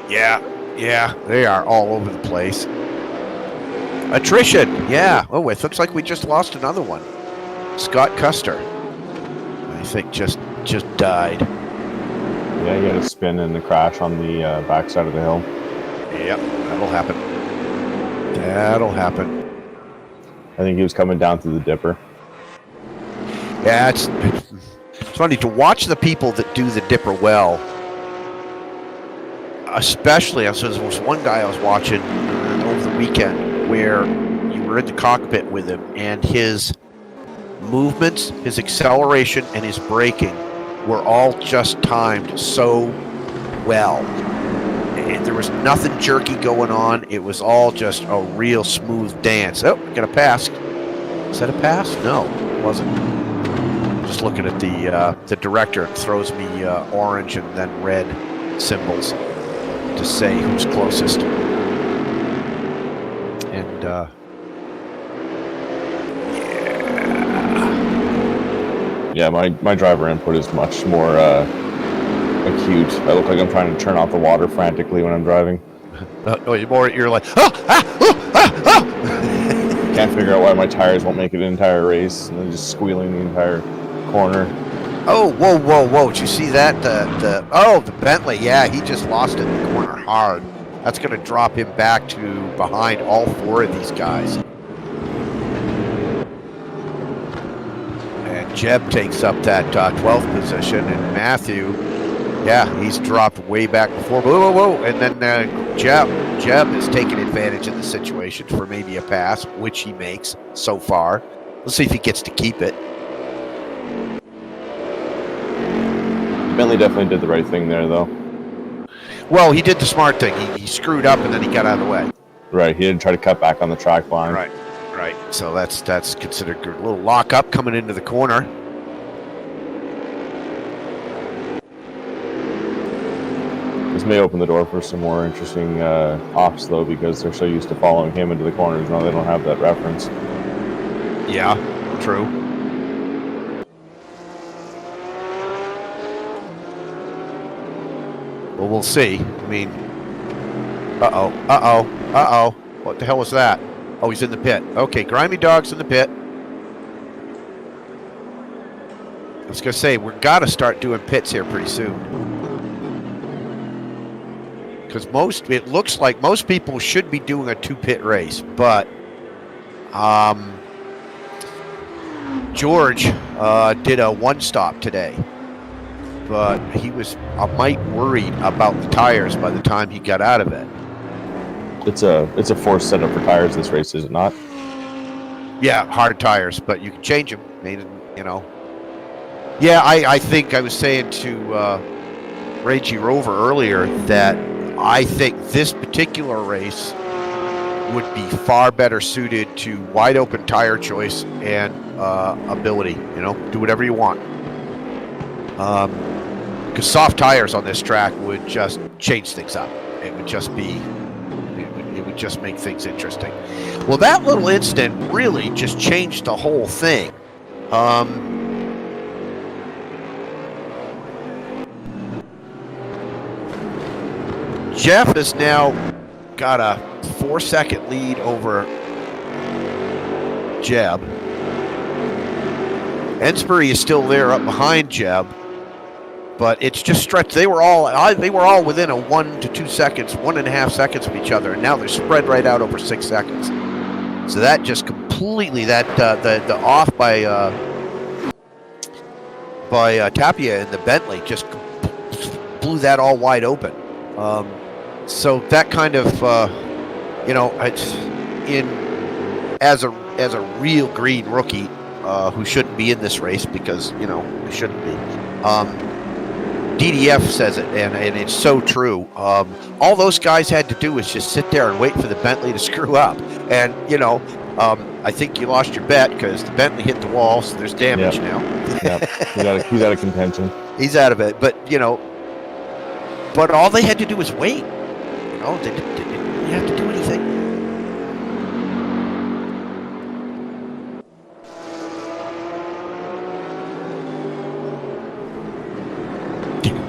Yeah, they are all over the place. Attrition, yeah. Oh, it looks like we just lost another one. Scott Custer, I think, just died. Yeah, he had a spin and a crash on the backside of the hill. Yep, that'll happen. I think he was coming down through the dipper. Yeah, it's funny to watch the people that do the dipper well. Especially, there was one guy I was watching over the weekend where you were in the cockpit with him, and his movements, his acceleration, and his braking were all just timed so well. And there was nothing jerky going on. It was all just a real smooth dance. Oh, got a pass. Is that a pass? No, it wasn't. Just looking at the director, it throws me orange and then red symbols to say who's closest. And yeah, my driver input is much more acute. I look like I'm trying to turn off the water frantically when I'm driving. You're like, Can't figure out why my tires won't make it an entire race, and then just squealing the entire corner. Oh, whoa! Did you see that? The Bentley, yeah, he just lost it in the corner hard. That's going to drop him back to behind all 4 of these guys. And Jeb takes up that 12th position, and Matthew, yeah, he's dropped way back before. Whoa! And then Jeb is taking advantage of the situation for maybe a pass, which he makes so far. Let's see if he gets to keep it. Bentley definitely did the right thing there, though. Well, he did the smart thing. He screwed up, and then he got out of the way. Right, he didn't try to cut back on the track line. Right. So that's considered good. A little lock up coming into the corner. This may open the door for some more interesting ops, though, because they're so used to following him into the corners. Now they don't have that reference. Yeah, true. Well, we'll see. I mean, uh-oh. What the hell was that? Oh, he's in the pit. Okay, Grimy Dog's in the pit. I was going to say, we've got to start doing pits here pretty soon. Because it looks like most people should be doing a 2-pit race, but George did a 1-stop today. But he was a mite worried about the tires by the time he got out of it. It's a forced setup for tires this race, is it not? Yeah, hard tires, but you can change them. Yeah, I think I was saying to Reggie Rover earlier that I think this particular race would be far better suited to wide open tire choice and ability. Do whatever you want. Because soft tires on this track would just change things up. It would just make things interesting. Well, that little incident really just changed the whole thing. Jeff has now got a 4-second lead over Jeb. Ensbury is still there up behind Jeb. But it's just stretched. They were all within a 1 to 2 seconds, 1.5 seconds of each other, and now they're spread right out over 6 seconds. So that just completely the off by Tapia and the Bentley just blew that all wide open. So that kind of it's as a real green rookie who shouldn't be in this race because he shouldn't be. DDF says it, and it's so true. All those guys had to do was just sit there and wait for the Bentley to screw up. And, I think you lost your bet because the Bentley hit the wall, so there's damage now. Yep. He's out of contention. He's out of it. But, but all they had to do was wait. They didn't really have to do anything.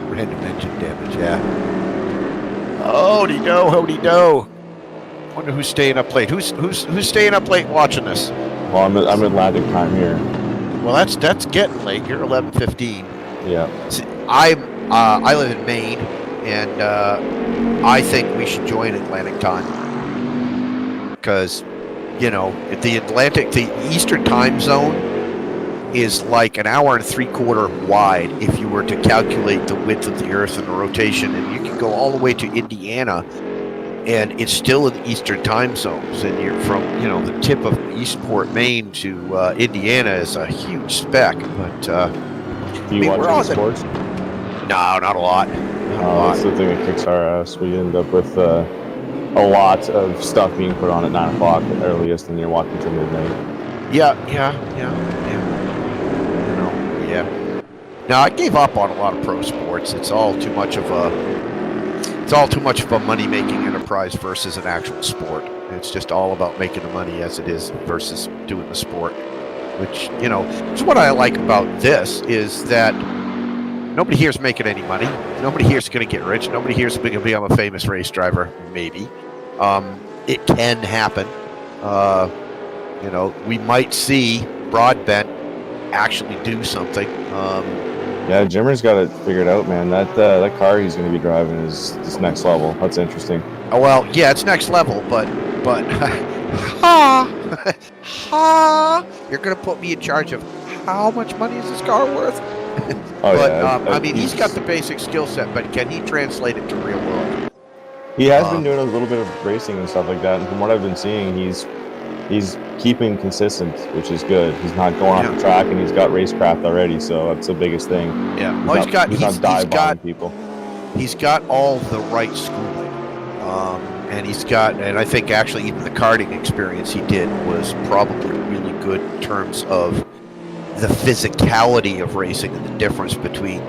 Random engine damage, yeah. Howdy do. Wonder who's staying up late. Who's staying up late watching this? Well, I'm Atlantic time here. Well, that's getting late. You're 11:15. Yeah. See, I live in Maine, and I think we should join Atlantic time because the Eastern time zone is like an hour and 3/4 wide if you were to calculate the width of the Earth and the rotation, and you can go all the way to Indiana, and it's still in the Eastern time zones. And you're from the tip of Eastport, Maine to Indiana is a huge speck. But do you watch any sports? No, not a lot. That's the thing that kicks our ass. We end up with a lot of stuff being put on at 9 o'clock at earliest, and you're watching till midnight. Yeah. Now I gave up on a lot of pro sports. It's all too much of a money-making enterprise versus an actual sport. It's just all about making the money as it is versus doing the sport. Which is what I like about this is that nobody here is making any money. Nobody here is going to get rich. Nobody here is going to become a famous race driver. Maybe it can happen. We might see Broadbent actually do something. Yeah, Jimmer's got it figured out, man. That car he's going to be driving is next level. That's interesting. Oh, well, yeah, it's next level, but you're going to put me in charge of how much money is this car worth? He's got the basic skill set, but can he translate it to real world? He has been doing a little bit of racing and stuff like that, and from what I've been seeing, he's keeping consistent, which is good. He's not going off the track, and he's got racecraft already, so that's the biggest thing. Yeah, he's not dive-bombing people. He's got all the right schooling, and I think actually even the karting experience he did was probably really good in terms of the physicality of racing and the difference between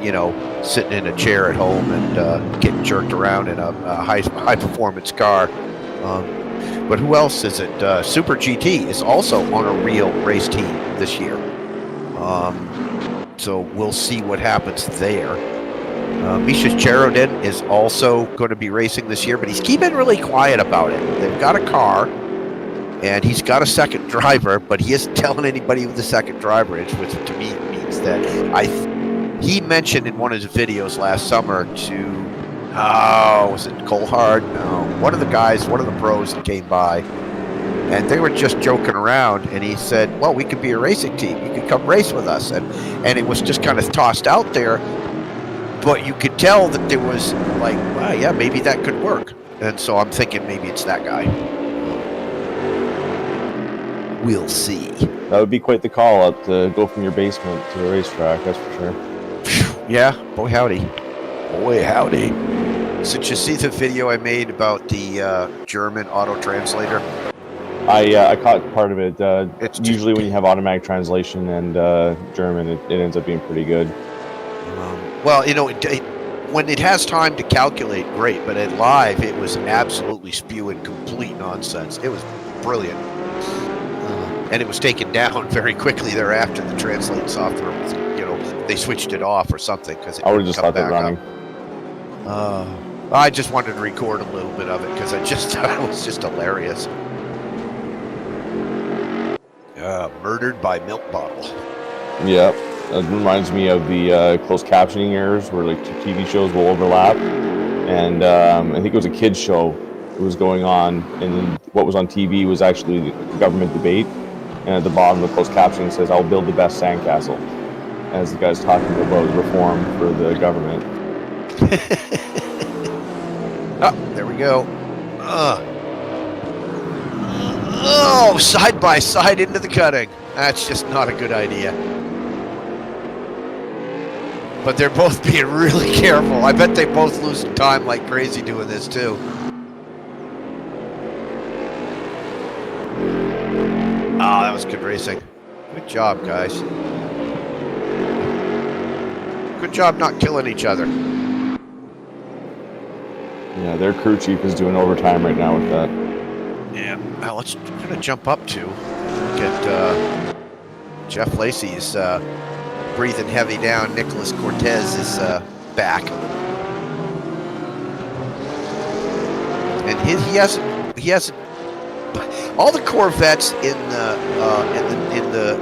sitting in a chair at home and getting jerked around in a high performance car. But who else is it? Super GT is also on a real race team this year. So we'll see what happens there. Misha Cherodin is also going to be racing this year, but he's keeping really quiet about it. They've got a car, and he's got a second driver, but he isn't telling anybody who the second driver is, which to me means that he mentioned in one of his videos last summer was it Colhard? No. One of the pros that came by, and they were just joking around, and he said, well, we could be a racing team. You could come race with us. And it was just kind of tossed out there, but you could tell that there was like, wow, yeah, maybe that could work. And so I'm thinking maybe it's that guy. We'll see. That would be quite the call out to go from your basement to a racetrack, that's for sure. Yeah, boy howdy. So did you see the video I made about the German auto translator? I caught part of it. Usually when you have automatic translation and German, it ends up being pretty good. When it has time to calculate, great. But at live, it was absolutely spewing complete nonsense. It was brilliant. And it was taken down very quickly thereafter. The translate software was, they switched it off or something because I would have just left it running. I just wanted to record a little bit of it because I just thought it was just hilarious. Murdered by milk bottle. Yeah, it reminds me of the closed captioning errors where like TV shows will overlap. And I think it was a kids show that was going on, and then what was on TV was actually the government debate. And at the bottom, the closed captioning says, "I'll build the best sandcastle," as the guy's talking about reform for the government. Oh, there we go. Side by side into the cutting. That's just not a good idea. But they're both being really careful. I bet they both lose time like crazy doing this too. Ah, that was good racing. Good job, guys. Good job not killing each other. Yeah, their crew chief is doing overtime right now with that. Yeah. Now let's kind of jump up to look at Jeff Lacey's breathing heavy down. Nicholas Cortez is back, and he has all the Corvettes in the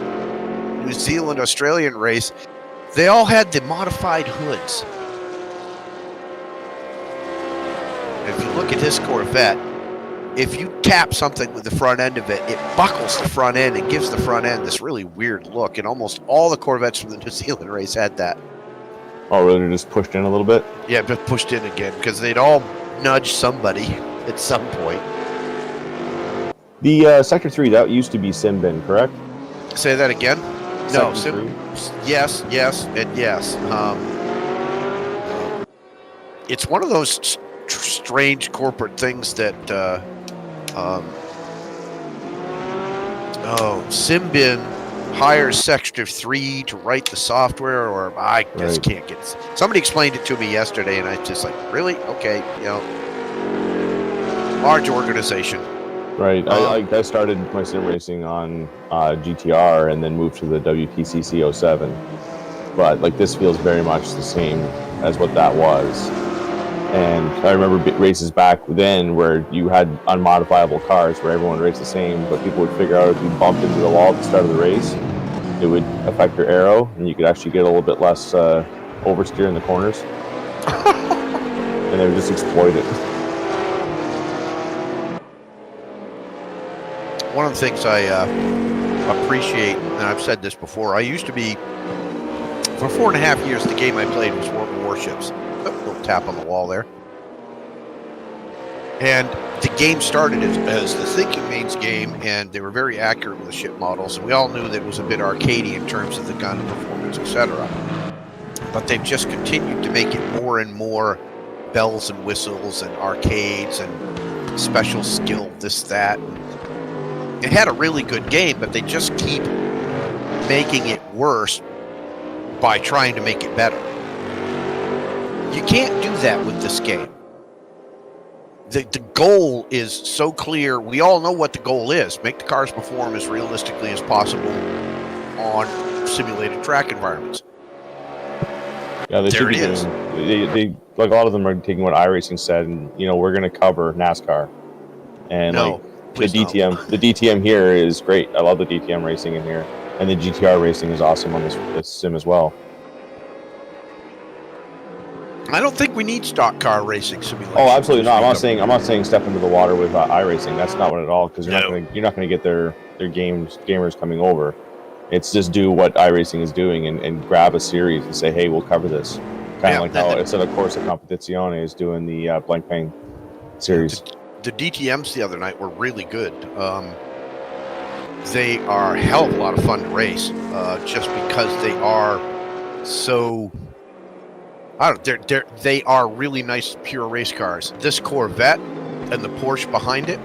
New Zealand Australian race. They all had the modified hoods. If you look at this Corvette, if you tap something with the front end of it, it buckles the front end and gives the front end this really weird look. And almost all the Corvettes from the New Zealand race had that. Oh, really? They're just pushed in a little bit? Yeah, but pushed in again because they'd all nudge somebody at some point. The Sector 3, that used to be Simbin, correct? Say that again? No, yes, and yes. It's one of those strange corporate things that Simbin hires Sector 3 to write the software, or I just can't get it. Somebody explained it to me yesterday, and I just like, really? Okay, large organization. Right. I started my sim racing on GTR and then moved to the WTCC 07. But like this feels very much the same as what that was. And I remember races back then where you had unmodifiable cars where everyone raced the same, but people would figure out if you bumped into the wall at the start of the race, it would affect your aero, and you could actually get a little bit less oversteer in the corners. And they would just exploit it. One of the things I appreciate, and I've said this before, I used to be, for 4.5 years, the game I played was World of Warships. Oh, little tap on the wall there. And the game started as the Thinking Means game, and they were very accurate with the ship models. And we all knew that it was a bit arcadey in terms of the gun performance, etc. But they've just continued to make it more and more bells and whistles and arcades and special skill, this, that. It had a really good game, but they just keep making it worse by trying to make it better. You can't do that with this game. The goal is so clear. We all know what the goal is. Make the cars perform as realistically as possible on simulated track environments. Yeah, they should be doing. They like a lot of them are taking what iRacing said, and we're going to cover NASCAR. And no. The DTM here is great. I love the DTM racing in here, and the GTR racing is awesome on this sim as well. I don't think we need stock car racing simulation. Oh, absolutely not. I'm not saying step into the water with iRacing. That's not what at all, because you're not going to get their gamers coming over. It's just do what iRacing is doing and grab a series and say, hey, we'll cover this. Kind of like how instead of Corsa Competizione is doing the Blancpain series. The DTMs the other night were really good. They are a hell of a lot of fun to race, just because they are so. They are really nice, pure race cars. This Corvette and the Porsche behind it,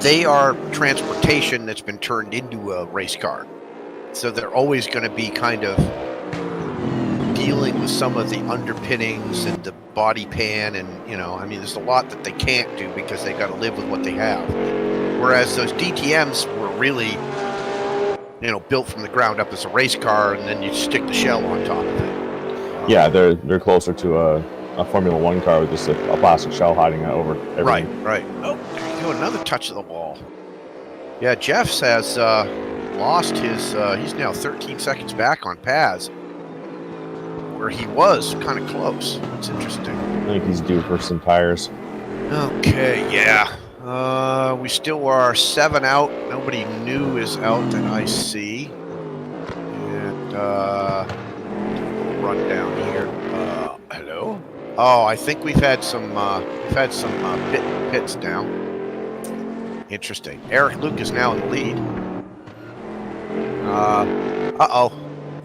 they are transportation that's been turned into a race car. So they're always going to be kind of dealing with some of the underpinnings and the body pan, and there's a lot that they can't do because they got to live with what they have. Whereas those DTMs were really, built from the ground up as a race car, and then you stick the shell on top of it. Yeah, they're closer to a Formula One car with just a plastic shell hiding over everything. Right. Oh, there you go, another touch of the wall. Yeah, Jeff's has lost his. He's now 13 seconds back on Paz, where he was kind of close. It's interesting. I think he's due for some tires. Okay, yeah. We still are 7 out. Nobody new is out that I see. And run down here. Hello. Oh, I think we've had some pits down. Interesting. Eric Luke is now in the lead.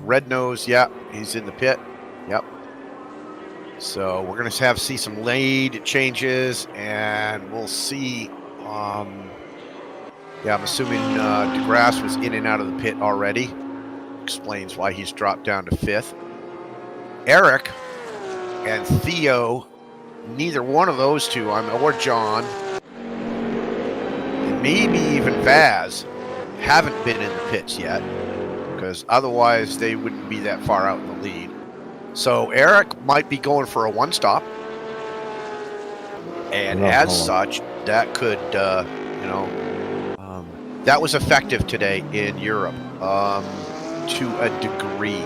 Red nose. Yeah, He's in the pit. Yep. So we're going to see some lead changes, and we'll see. Yeah, I'm assuming DeGrasse was in and out of the pit already. Explains why he's dropped down to 5th. Eric and Theo, neither one of those two, or John, and maybe even Vaz, haven't been in the pits yet, because otherwise they wouldn't be that far out in the lead. So Eric might be going for a one-stop, and as such, that could, that was effective today in Europe to a degree.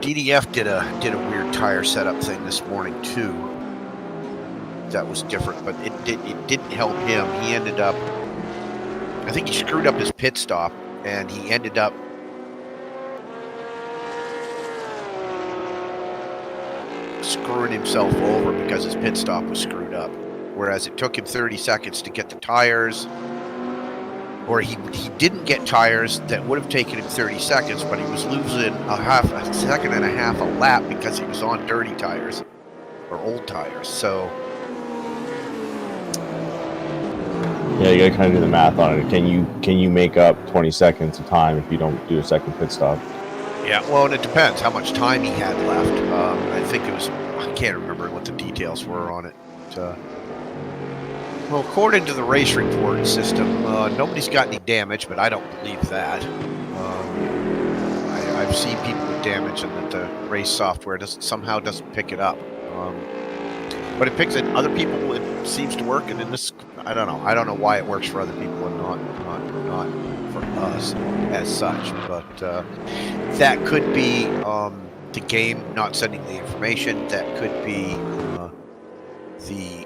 DDF did a weird tire setup thing this morning too. That was different, but it didn't help him. He ended up, I think he screwed up his pit stop, and he ended up screwing himself over because his pit stop was screwed up. Whereas it took him 30 seconds to get the tires, or he didn't get tires that would have taken him 30 seconds, but he was losing a second and a half a lap because he was on dirty tires or old tires. So yeah, you gotta kind of do the math on it. Can you make up 20 seconds of time if you don't do a second pit stop? Yeah, well, and it depends how much time he had left. I think it was, I can't remember what the details were on it. Well, according to the race report system, nobody's got any damage, but I don't believe that. I've seen people with damage, and that the race software somehow doesn't pick it up. But it picks it. Other people, it seems to work, and in this, I don't know. I don't know why it works for other people and not for us as such. But that could be the game not sending the information. That could be the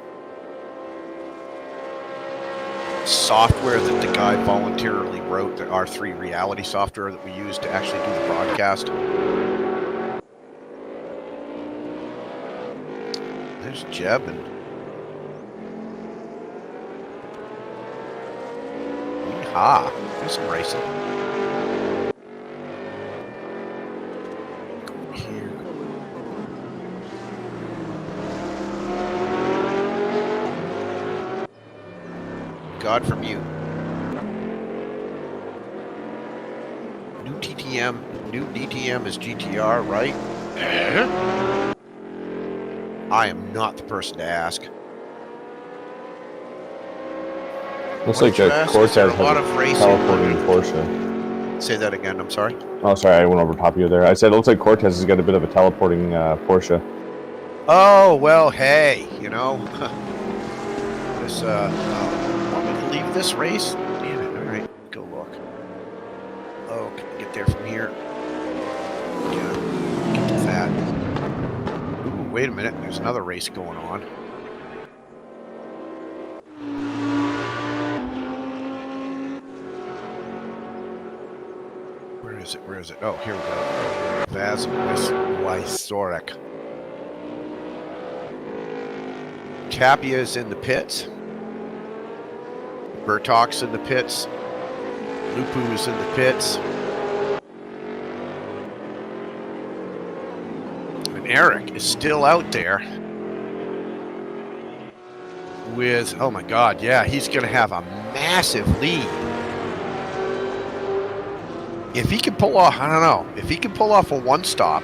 software that the guy voluntarily wrote, the R3 reality software that we use to actually do the broadcast. There's Jeb and there's some racing. Here. God from you. New DTM is GTR, right? I am not the person to ask. Looks like a Cortez has a lot of teleporting Porsche. Say that again, I'm sorry. Oh, sorry, I went over top of you there. I said it looks like Cortez has got a bit of a teleporting Porsche. Oh, well, hey, you know. This, want me to leave this race? Damn it, alright, go look. Oh, can I get there from here? Yeah, get to that. Ooh, wait a minute, there's another race going on. Where is it? Oh, here we go. Vaz Wysorek. Tapia is in the pits. Bertok's in the pits. Lupu is in the pits. And Eric is still out there with, oh my God, yeah, he's going to have a massive lead. If he can pull off, I don't know, if he can pull off a one-stop,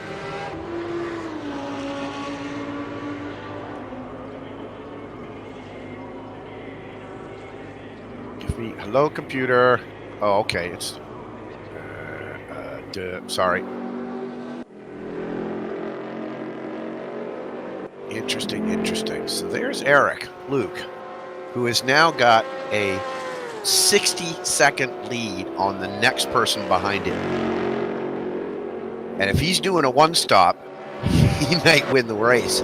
give me, hello, computer. Oh, okay, it's, sorry. Interesting. So there's Eric Luke, who has now got a 60-second lead on the next person behind him. And if he's doing a one-stop, he might win the race.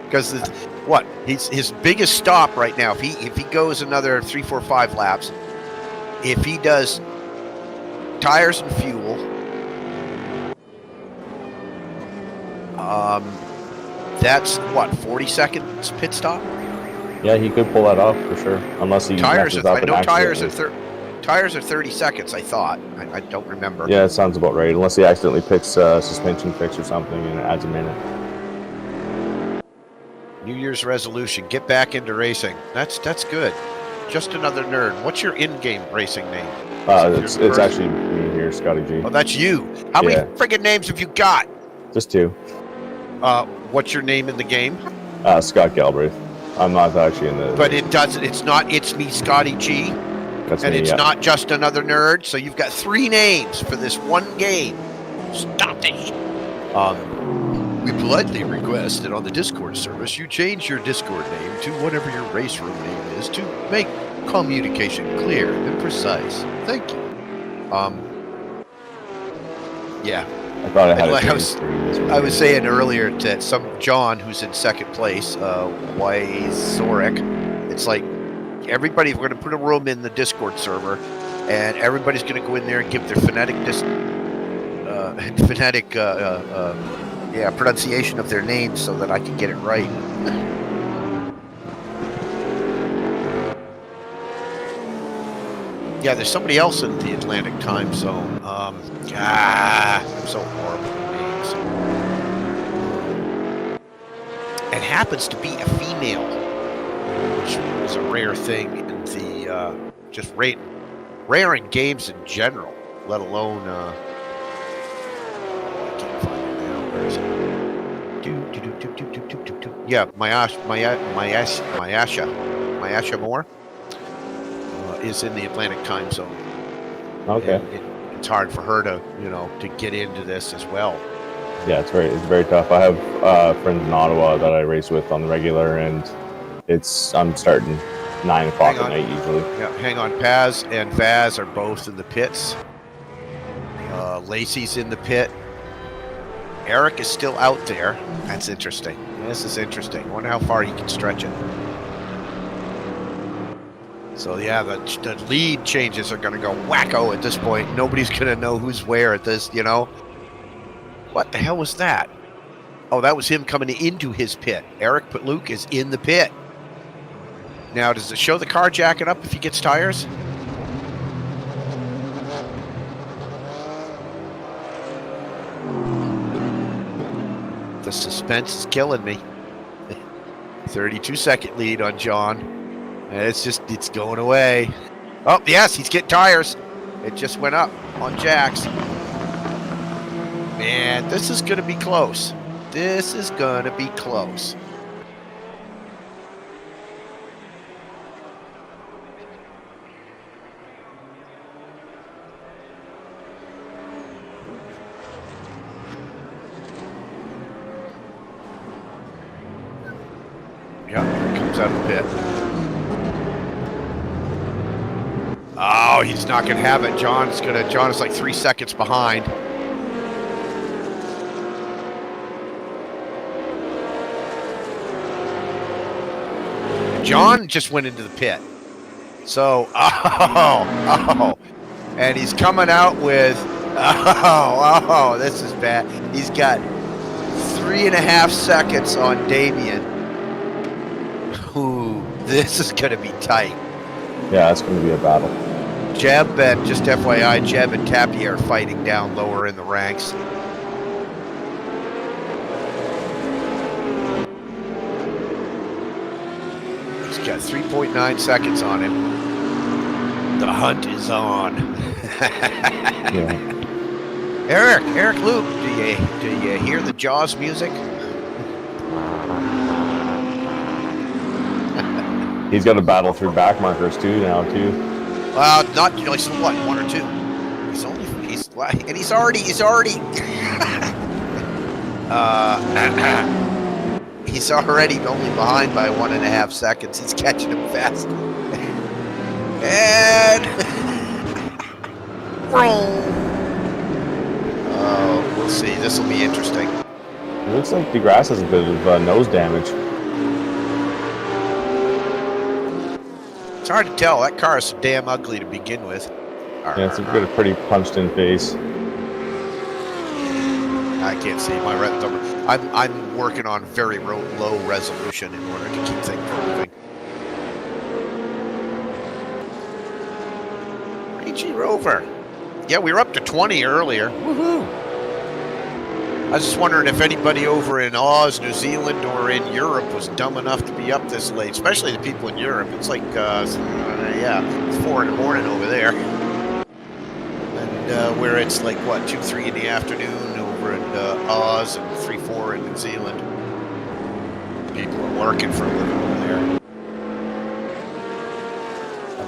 Because his biggest stop right now, if he goes another 3, 4, 5 laps, if he does tires and fuel, that's 40 seconds pit stop? Yeah, he could pull that off for sure, unless he tires. I know tires Tires are 30 seconds, I thought. I don't remember. Yeah, it sounds about right. Unless he accidentally picks suspension fix or something and it adds a minute. New Year's resolution: get back into racing. That's good. Just another nerd. What's your in-game racing name? It's actually me here, Scotty G. Oh, that's you. How many friggin' names have you got? Just 2. What's your name in the game? Scott Galbraith. I'm not actually in the. But it doesn't. It's not. It's me, Scotty G. That's and me, it's not just another nerd. So you've got 3 names for this one game. Stop it. We politely request that on the Discord service you change your Discord name to whatever your RaceRoom name is to make communication clear and precise. Thank you. Yeah. I thought I had I was saying earlier that some John, who's in second place, Wyzorek, it's like everybody, we're going to put a room in the Discord server, and everybody's going to go in there and give their pronunciation of their names so that I can get it right. Yeah, there's somebody else in the Atlantic time zone. I'm so horrible with names. It happens to be a female, which is a rare thing in the just rare in games in general, let alone. I can't find it now. Where is it? Yeah, Myasha Moore. Is in the Atlantic time zone. Okay. It's hard for her to, to get into this as well. Yeah, it's very tough. I have friends in Ottawa that I race with on the regular, and I'm starting 9 o'clock at night usually. Yeah, hang on. Paz and Vaz are both in the pits. Lacey's in the pit. Eric is still out there. That's interesting. This is interesting. I wonder how far he can stretch it. So yeah, the lead changes are going to go wacko at this point. Nobody's going to know who's where at this, What the hell was that? Oh, that was him coming into his pit. Eric Luke is in the pit. Now, does it show the car jacking up if he gets tires? The suspense is killing me. 32-second lead on John. It's going away. Oh, yes, he's getting tires. It just went up on jacks. Man, this is going to be close. This is going to be close. Yeah, here he comes out of the pit. Oh, he's not going to have it. John is like 3 seconds behind. John just went into the pit. So, and he's coming out with, this is bad. He's got 3.5 seconds on Damien. Ooh, this is going to be tight. Yeah, it's going to be a battle. Jeb and, just FYI, Jeb and Tapie are fighting down lower in the ranks. He's got 3.9 seconds on him. The hunt is on. Yeah. Eric Luke, do you hear the Jaws music? He's got to battle through back markers too. Not like what, 1 or 2. He's already. He's already only behind by 1.5 seconds. He's catching him fast. And oh, we'll see. This will be interesting. It looks like DeGrasse has a bit of nose damage. It's hard to tell. That car is so damn ugly to begin with. Yeah, it's got a pretty punched-in face. I can't see my I'm working on very low resolution in order to keep things moving. PG Rover. Yeah, we were up to 20 earlier. Woohoo! I was just wondering if anybody over in Oz, New Zealand, or in Europe was dumb enough to be up this late, especially the people in Europe. It's like, yeah, it's 4 in the morning over there. And where it's like, what, 2, 3 in the afternoon over in Oz and 3, 4 in New Zealand. People are working for a living over there.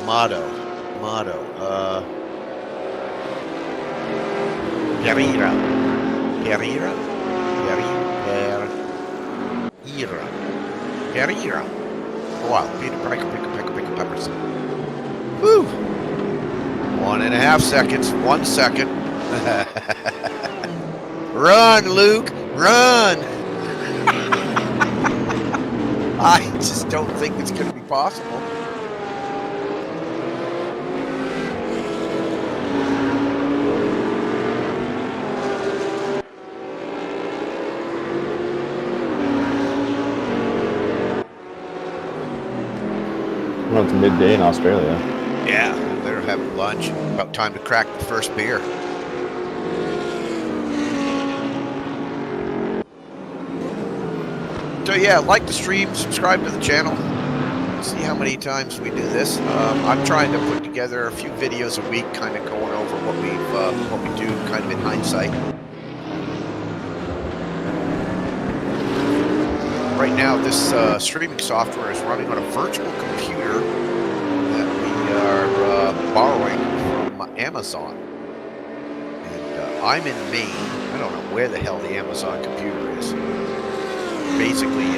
Motto. Pereira. Oh, wow. Peter Picker, peppers. Woo! 1.5 seconds. 1 second. Run, Luke. Run. I just don't think it's going to be possible. Well, it's midday in Australia. Yeah, they're having lunch. About time to crack the first beer. So yeah, like the stream, subscribe to the channel. See how many times we do this. I'm trying to put together a few videos a week, kind of going over what we do, kind of in hindsight. Right now, this streaming software is running on a virtual computer that we are borrowing from Amazon. And I'm in Maine. I don't know where the hell the Amazon computer is. Basically,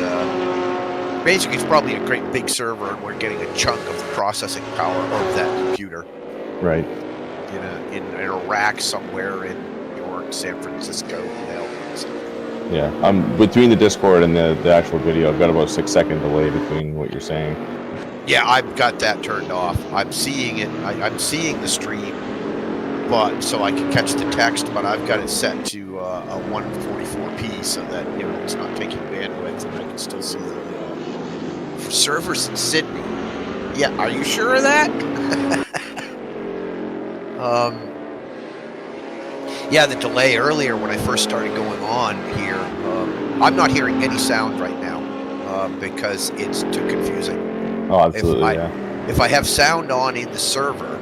it's probably a great big server, and we're getting a chunk of the processing power of that computer. Right. In a rack somewhere in New York, San Francisco, Yeah, between the Discord and the actual video, I've got about a 6-second delay between what you're saying. Yeah, I've got that turned off. I'm seeing it. I'm seeing the stream, but so I can catch the text. But I've got it set to a 144p so that it's not taking bandwidth, and I can still see the servers in Sydney. Yeah, are you sure of that? Yeah, the delay earlier when I first started going on here, I'm not hearing any sound right now because it's too confusing. Oh, absolutely, If I have sound on in the server,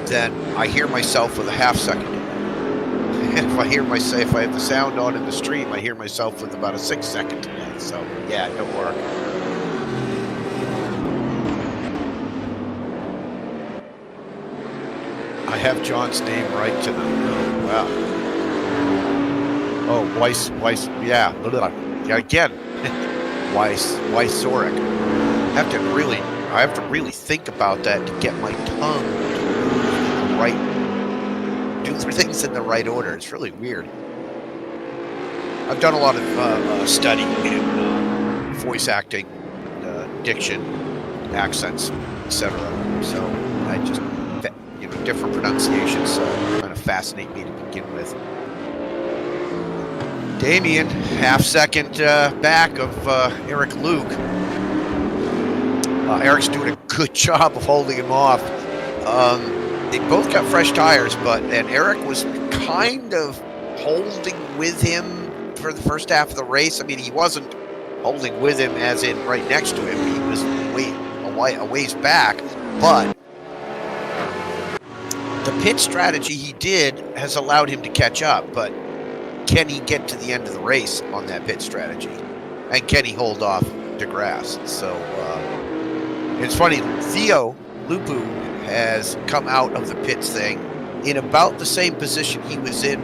then I hear myself with a half-second delay. And if I have the sound on in the stream, I hear myself with about a 6-second delay. So, yeah, it don't work. I have John's name right to the... Oh, wow. Oh, Weiss, yeah. Yeah, again. Weissoric. I have to really think about that to get my tongue to do things in the right order. It's really weird. I've done a lot of study in voice acting, diction, accents, etc. So I just... different pronunciations kind of fascinate me to begin with. Damien, half-second back of Eric Luke. Eric's doing a good job of holding him off. They both got fresh tires, and Eric was kind of holding with him for the first half of the race. I mean, he wasn't holding with him as in right next to him. He was a ways back, but the pit strategy he did has allowed him to catch up, but can he get to the end of the race on that pit strategy? And can he hold off DeGrasse? So it's funny, Theo Lupu has come out of the pits thing in about the same position he was in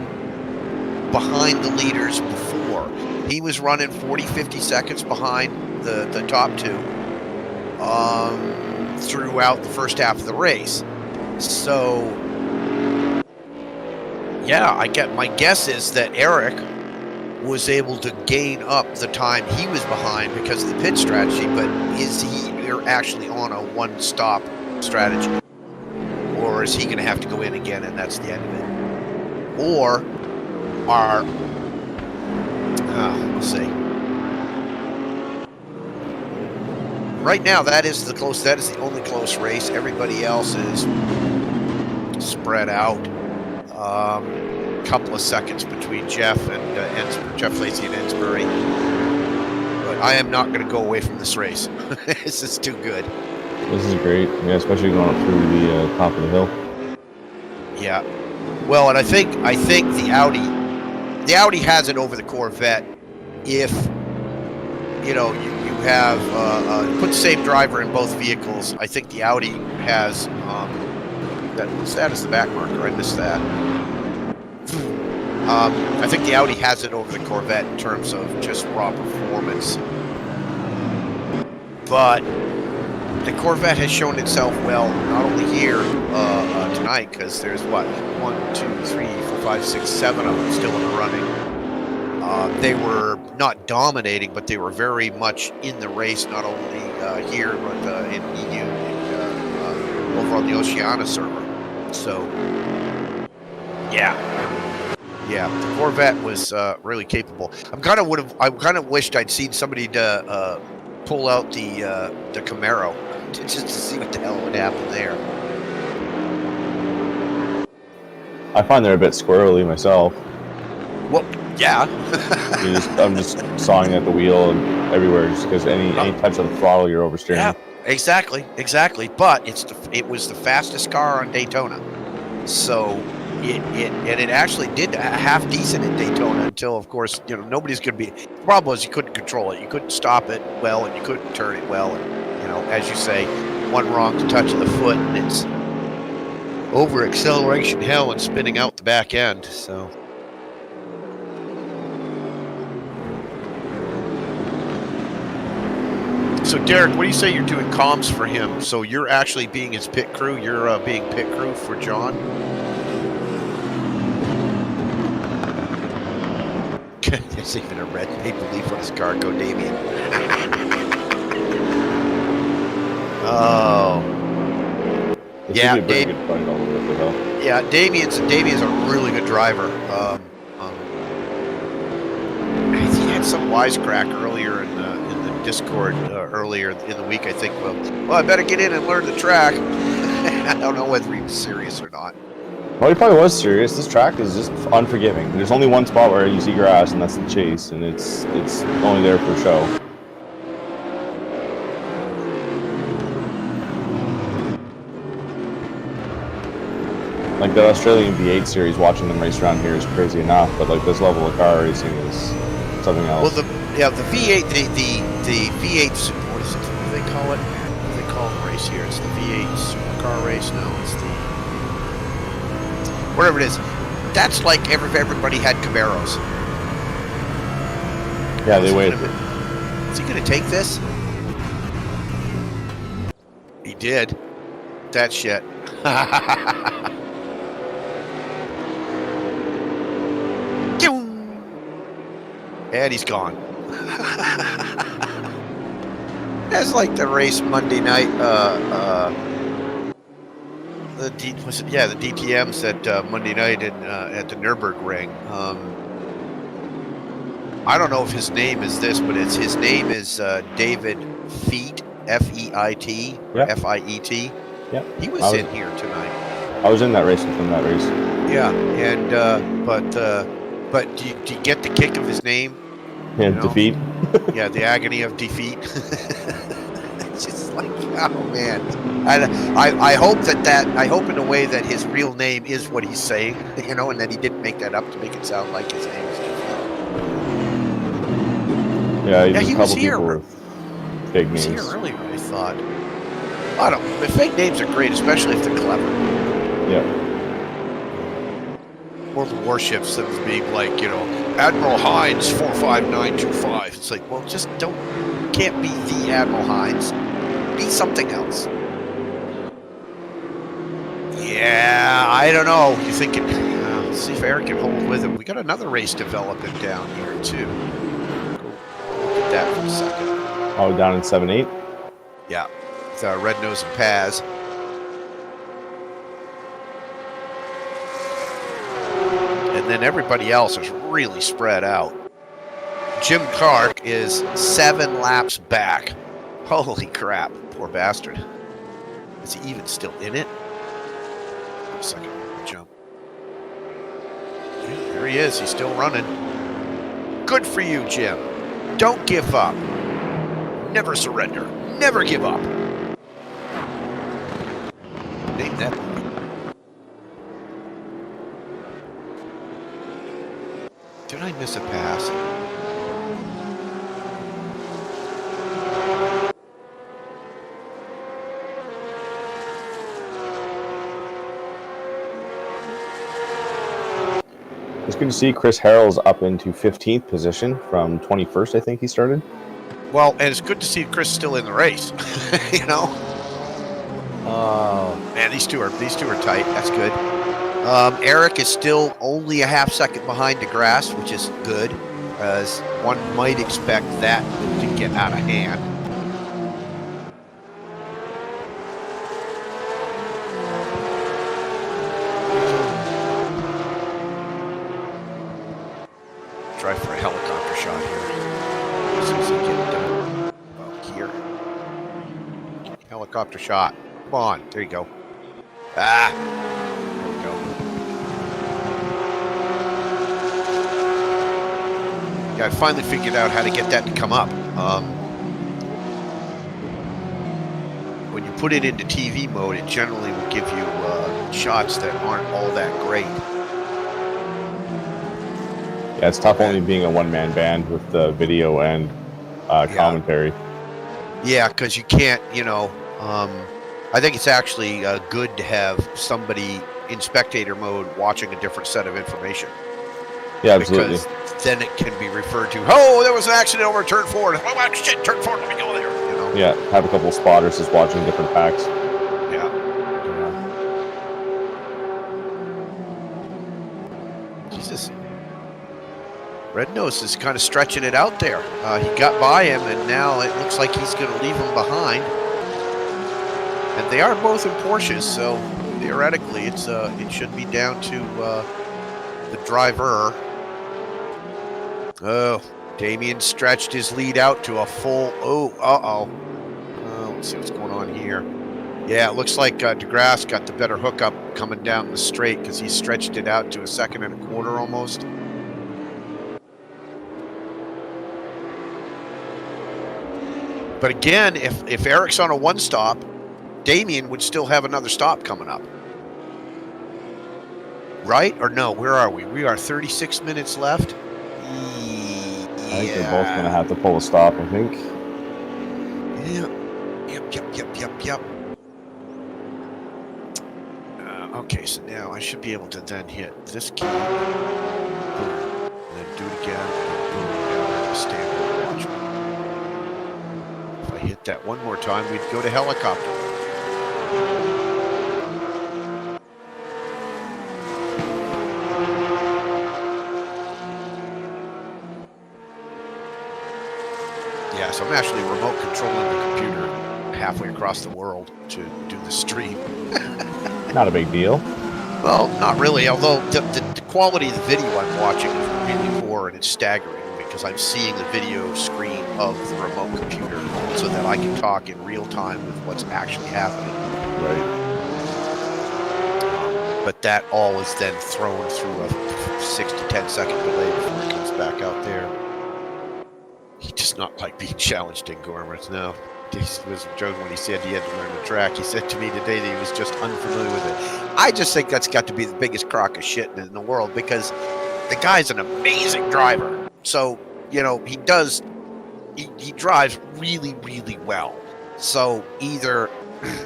behind the leaders before. He was running 40-50 seconds behind the top two throughout the first half of the race. So yeah, my guess is that Eric was able to gain up the time he was behind because of the pit strategy, but is he actually on a one-stop strategy? Or is he going to have to go in again and that's the end of it? Or we'll see. Right now, that is the only close race. Everybody else is spread out. Couple of seconds between Jeff and Jeff Lacey and Ensbury. But I am not going to go away from this race. This is too good. This is great. Yeah, especially going up through the top of the hill. Yeah. Well, and I think the Audi has it over the Corvette if you know you have put the same driver in both vehicles. I think the Audi has that is the back marker. I missed that. I think the Audi has it over the Corvette in terms of just raw performance. But the Corvette has shown itself well, not only here tonight, because there's what, 1, 2, 3, 4, 5, 6, 7 of them still in the running. They were not dominating, but they were very much in the race, not only here, but in EU and over on the Oceania server. So, yeah, the Corvette was really capable. I kind of wished I'd seen somebody to pull out the Camaro just to see what the hell would happen there. I find they're a bit squirrely myself. Well, yeah. I'm just sawing at the wheel and everywhere, just because any touch of the throttle, you're oversteering. Yeah, exactly. But it was the fastest car on Daytona, so. It actually did half decent in Daytona until, of course, nobody's going to be. The problem was you couldn't control it. You couldn't stop it well, and you couldn't turn it well. And as you say, one wrong touch of the foot, and it's over acceleration hell and spinning out the back end. So. So Derek, what do you say you're doing comms for him? So you're actually being his pit crew. You're being pit crew for John. There's even a red maple leaf on his car. Go, Damien. Oh. Yeah, yeah. Damien's a really good driver. He had some wisecrack earlier in the Discord earlier in the week. I think. Well, I better get in and learn the track. I don't know whether he was serious or not. Well, he probably was serious. This track is just unforgiving. There's only one spot where you see grass, and that's the chase, and it's only there for show. Like the Australian V8 series, watching them race around here is crazy enough, but like this level of car racing is something else. Well, the V8, the V8, what do they call it? What do they call the race here? It's the V8 supercar race. No, it's the whatever it is. That's like everybody had Camaros. Yeah, they waited. Is he going to take this? He did. That shit. And he's gone. That's like the race Monday night. The DTM said Monday night at the Nürburgring. I don't know if his name is this, but his name is David Feet, F-E-I-T, yep. F-I-E-T. Yep. He was in here tonight. I was in that race with him. That race. Yeah, and but do you get the kick of his name? Yeah, defeat. Yeah, the agony of defeat. It's just like, oh man. I hope I hope in a way that his real name is what he's saying, and that he didn't make that up to make it sound like his name is defeat. Yeah, he was here. Fake names. He was here earlier, I thought. I don't know. The fake names are great, especially if they're clever. Yeah. World of Warships that was being like, Admiral Hines 45925. It's like, well, just can't be the Admiral Hines. Be something else. Yeah, I don't know. You thinking? Let's see if Eric can hold with him. We got another race developing down here too. Go look at that for a second. Oh, down in 7-8. Yeah, with Red Nose and Paz. And then everybody else is really spread out. Jim Clark is 7 laps back. Holy crap, poor bastard. Is he even still in it? a second. Jump. Okay, there he is. He's still running. Good for you, Jim. Don't give up. Never surrender. Never give up. Name that movie. Did I miss a pass? It's good to see Chris Harrell's up into 15th position from 21st, I think he started. Well, and it's good to see Chris still in the race. You know. Man, these two are tight. That's good. Eric is still only a half second behind DeGrasse, which is good, as one might expect that to get out of hand. Try for a helicopter shot here. As soon as I get done. Well, here. Helicopter shot. Come on. There you go. Ah. There we go. Yeah, I finally figured out how to get that to come up. When you put it into TV mode, it generally will give you shots that aren't all that great. Yeah, it's tough only being a one-man band with the video and commentary. Yeah, because you can't, you know, I think it's actually good to have somebody in spectator mode watching a different set of information. Yeah, absolutely. Because then it can be referred to, oh, there was an accident over turn 4. Oh, shit, turn 4, let me go there. You know? Yeah, have a couple of spotters just watching different packs. Yeah. Jesus. Red Nose is kind of stretching it out there. He got by him, and now it looks like he's going to leave him behind. And they are both in Porsches, so theoretically, it should be down to the driver. Oh, Damien stretched his lead out to a full. Oh, let's see what's going on here. Yeah, it looks like DeGrasse got the better hookup coming down the straight because he stretched it out to a 1 1/4 almost. But again, if Eric's on a one stop, Damien would still have another stop coming up. Right? Or no, where are we? We are 36 minutes left. I think they're both going to have to pull a stop, I think. Yep. Okay, so now I should be able to then hit this key. Boom. And then do it again. And boom. Now I have to stand there and watch me. If I hit that one more time, we'd go to helicopter. Yeah, so I'm actually remote controlling the computer halfway across the world to do the stream. Not a big deal. Well, not really, although the quality of the video I'm watching is really poor, and it's staggering because I'm seeing the video screen of the remote computer so that I can talk in real time with what's actually happening. Right. But that all is then thrown through a 6 to 10 second delay before it comes back out there. He does not like being challenged in Gormans, no. He was joking when he said he had to learn the track. He said to me today that he was just unfamiliar with it. I just think that's got to be the biggest crock of shit in the world because the guy's an amazing driver. So, you know, he drives really, really well. So either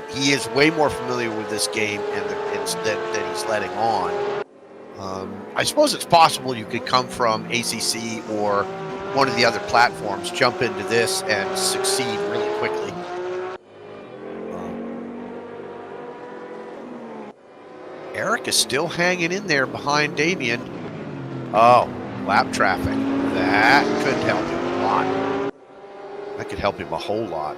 he is way more familiar with this game than he's letting on. I suppose it's possible you could come from ACC or one of the other platforms, jump into this and succeed really quickly. Eric is still hanging in there behind Damien. Oh, lap traffic. That could help him a lot. That could help him a whole lot.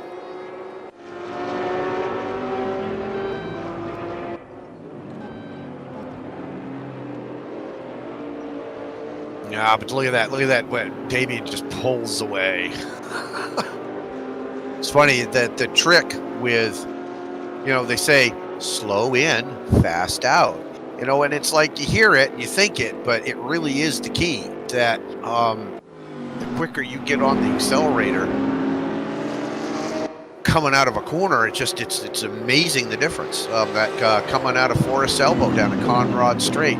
Yeah, but look at that. Look at that. When Damien just pulls away. It's funny that the trick with, you know, they say slow in, fast out. You know, and it's like you hear it, you think it, but it really is the key that the quicker you get on the accelerator coming out of a corner, it's amazing the difference. That coming out of Forest Elbow down to Conrad Straight,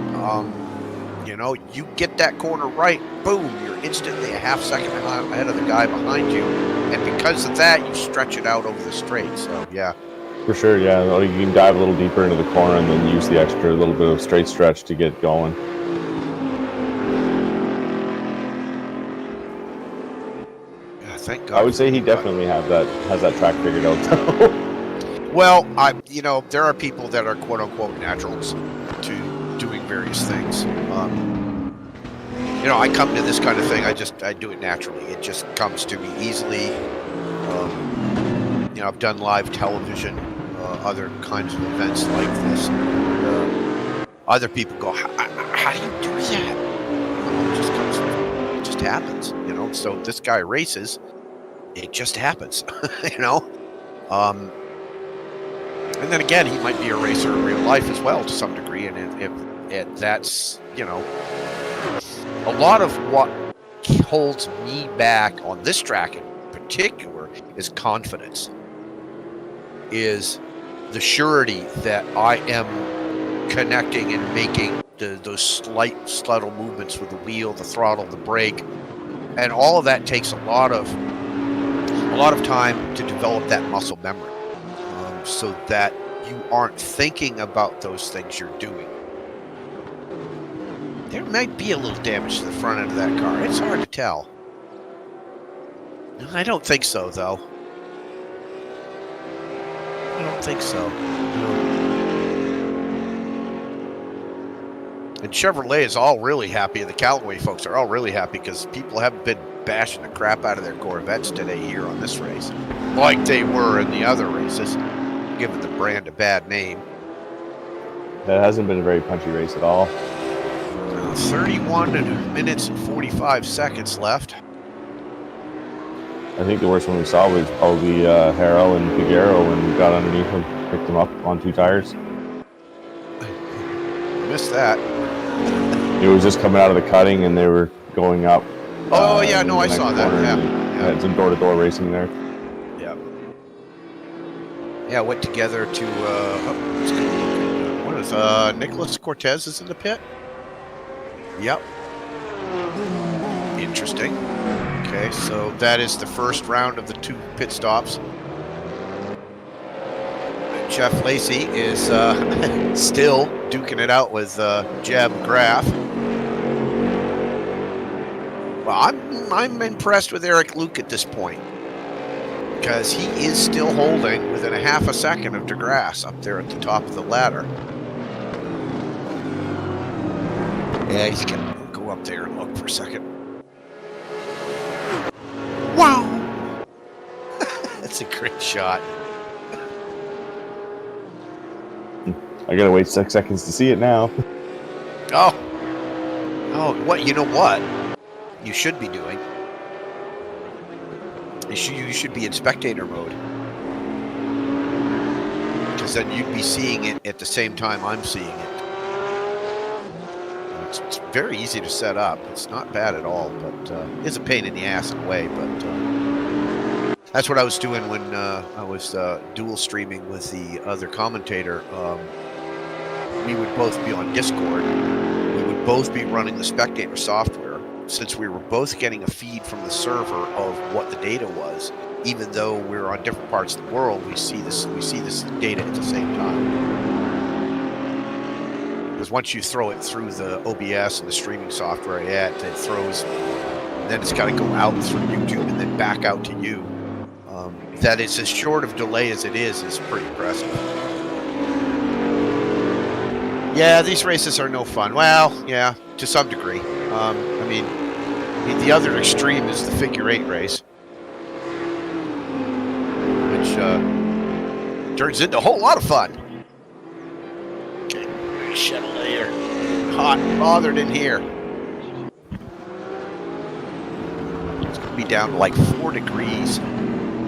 you know, you get that corner right, boom, you're instantly a half second ahead of the guy behind you, and because of that, you stretch it out over the straight. So yeah. For sure, yeah. You can dive a little deeper into the corner and then use the extra little bit of straight stretch to get going. Yeah, thank God. I would say he definitely has that track figured out, though. Well, you know, there are people that are quote unquote naturals to doing various things. You know, I come to this kind of thing. I do it naturally. It just comes to me easily. You know, I've done live television, other kinds of events like this. Other people go, how do you do that? It just comes, it just happens, you know. So this guy races, it just happens, you know. And then again, he might be a racer in real life as well to some degree, and if that's, you know, a lot of what holds me back on this track in particular is confidence. Is the surety that I am connecting and making those slight subtle movements with the wheel, the throttle, the brake, and all of that takes a lot of time to develop that muscle memory, so that you aren't thinking about those things you're doing. There might be a little damage to the front end of that car. It's hard to tell. I don't think so, though. I don't think so. No. And Chevrolet is all really happy, and the Callaway folks are all really happy because people haven't been bashing the crap out of their Corvettes today here on this race, like they were in the other races, giving the brand a bad name. That hasn't been a very punchy race at all. 31 minutes and 45 seconds left. I think the worst one we saw was probably Harrell and Figueroa when we got underneath him, picked him up on 2 tires. Missed that. It was just coming out of the cutting and they were going up. Oh, yeah, no, I saw that. Yeah. Had some door-to-door racing there. Yeah. Yeah, went together to, what is, Nicholas Cortez is in the pit? Yep. Interesting. Okay, so that is the first round of the 2 pit stops. Jeff Lacey is still duking it out with Jeb Graff. Well, I'm impressed with Eric Luke at this point, because he is still holding within a half a second of DeGrasse up there at the top of the ladder. Yeah, he's gonna go up there and look for a second. Wow! That's a great shot. I gotta wait 6 seconds to see it now. Oh, what? You know what? You should be doing. You should be in spectator mode, because then you'd be seeing it at the same time I'm seeing it. It's very easy to set up. It's not bad at all, but it's a pain in the ass in a way. But that's what I was doing when I was dual streaming with the other commentator. We would both be on Discord. We would both be running the spectator software, since we were both getting a feed from the server of what the data was. Even though we're on different parts of the world, we see this data at the same time. Because once you throw it through the OBS and the streaming software, yeah, it throws, and then it's got to go out through YouTube and then back out to you. That it's as short of delay as it is pretty impressive. Yeah, these races are no fun. Well, yeah, to some degree. I mean, the other extreme is the figure 8 race, which turns into a whole lot of fun. Okay, Chandelier, hot and bothered in here. It's going to be down to like 4 degrees,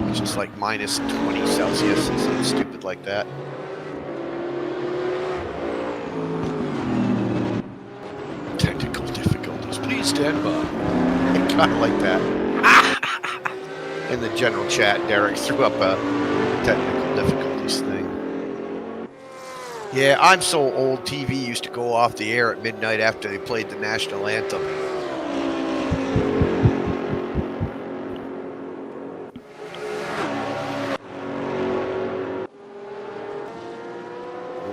which is like minus 20 Celsius, something stupid like that. Technical difficulties. Please stand by. I kind of like that. In the general chat, Derek threw up a technical difficulties thing. Yeah, I'm so old. TV used to go off the air at midnight after they played the national anthem.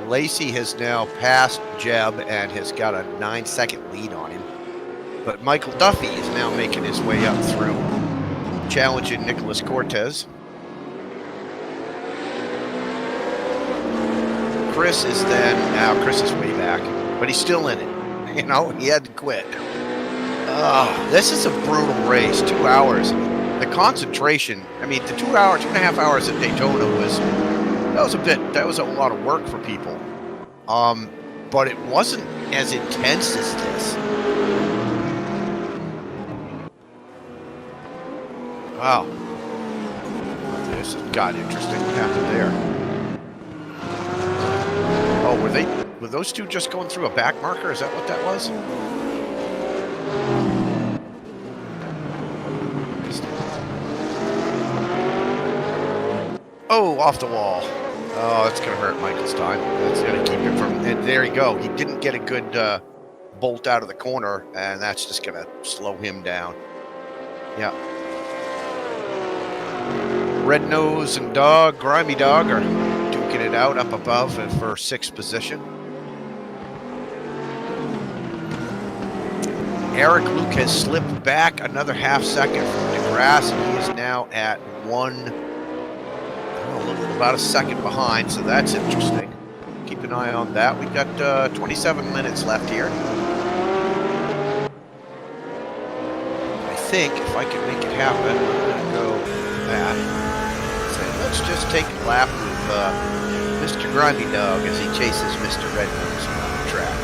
Lacey has now passed Jeb and has got a 9-second lead on him. But Michael Duffy is now making his way up through, challenging Nicholas Cortez. Chris is then, now Chris is way back, but he's still in it. You know, he had to quit. This is a brutal race, 2 hours. The concentration, I mean, the 2.5 hours at Daytona that was a lot of work for people. But it wasn't as intense as this. Wow. This got interesting. What happened there? Oh, were those two just going through a back marker? Is that what that was? Oh, off the wall. Oh, that's going to hurt Michael's time. That's going to keep him from... And there you go. He didn't get a good bolt out of the corner, and that's just going to slow him down. Yeah. Red Nose and Grimy Dog are duking it out up above for 6th position. Eric Luke has slipped back another half second from DeGrasse, and he is now at about a second behind, so that's interesting. Keep an eye on that. We've got 27 minutes left here. I think if I can make it happen, I'm going to go that. So let's just take a lap with Mr. Grimy Dog as he chases Mr. Red Nose around the track.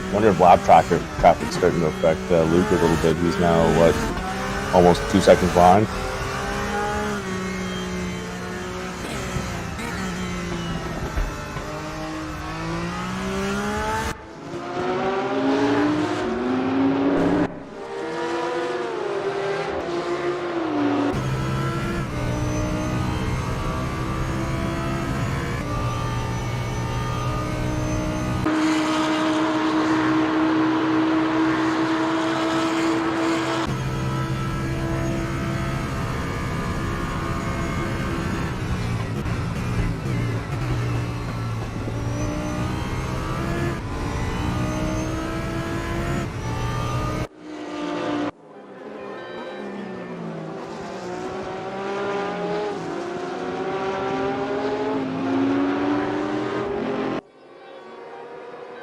I wonder if lap traffic's starting to affect Luke a little bit. He's now, almost 2 seconds behind?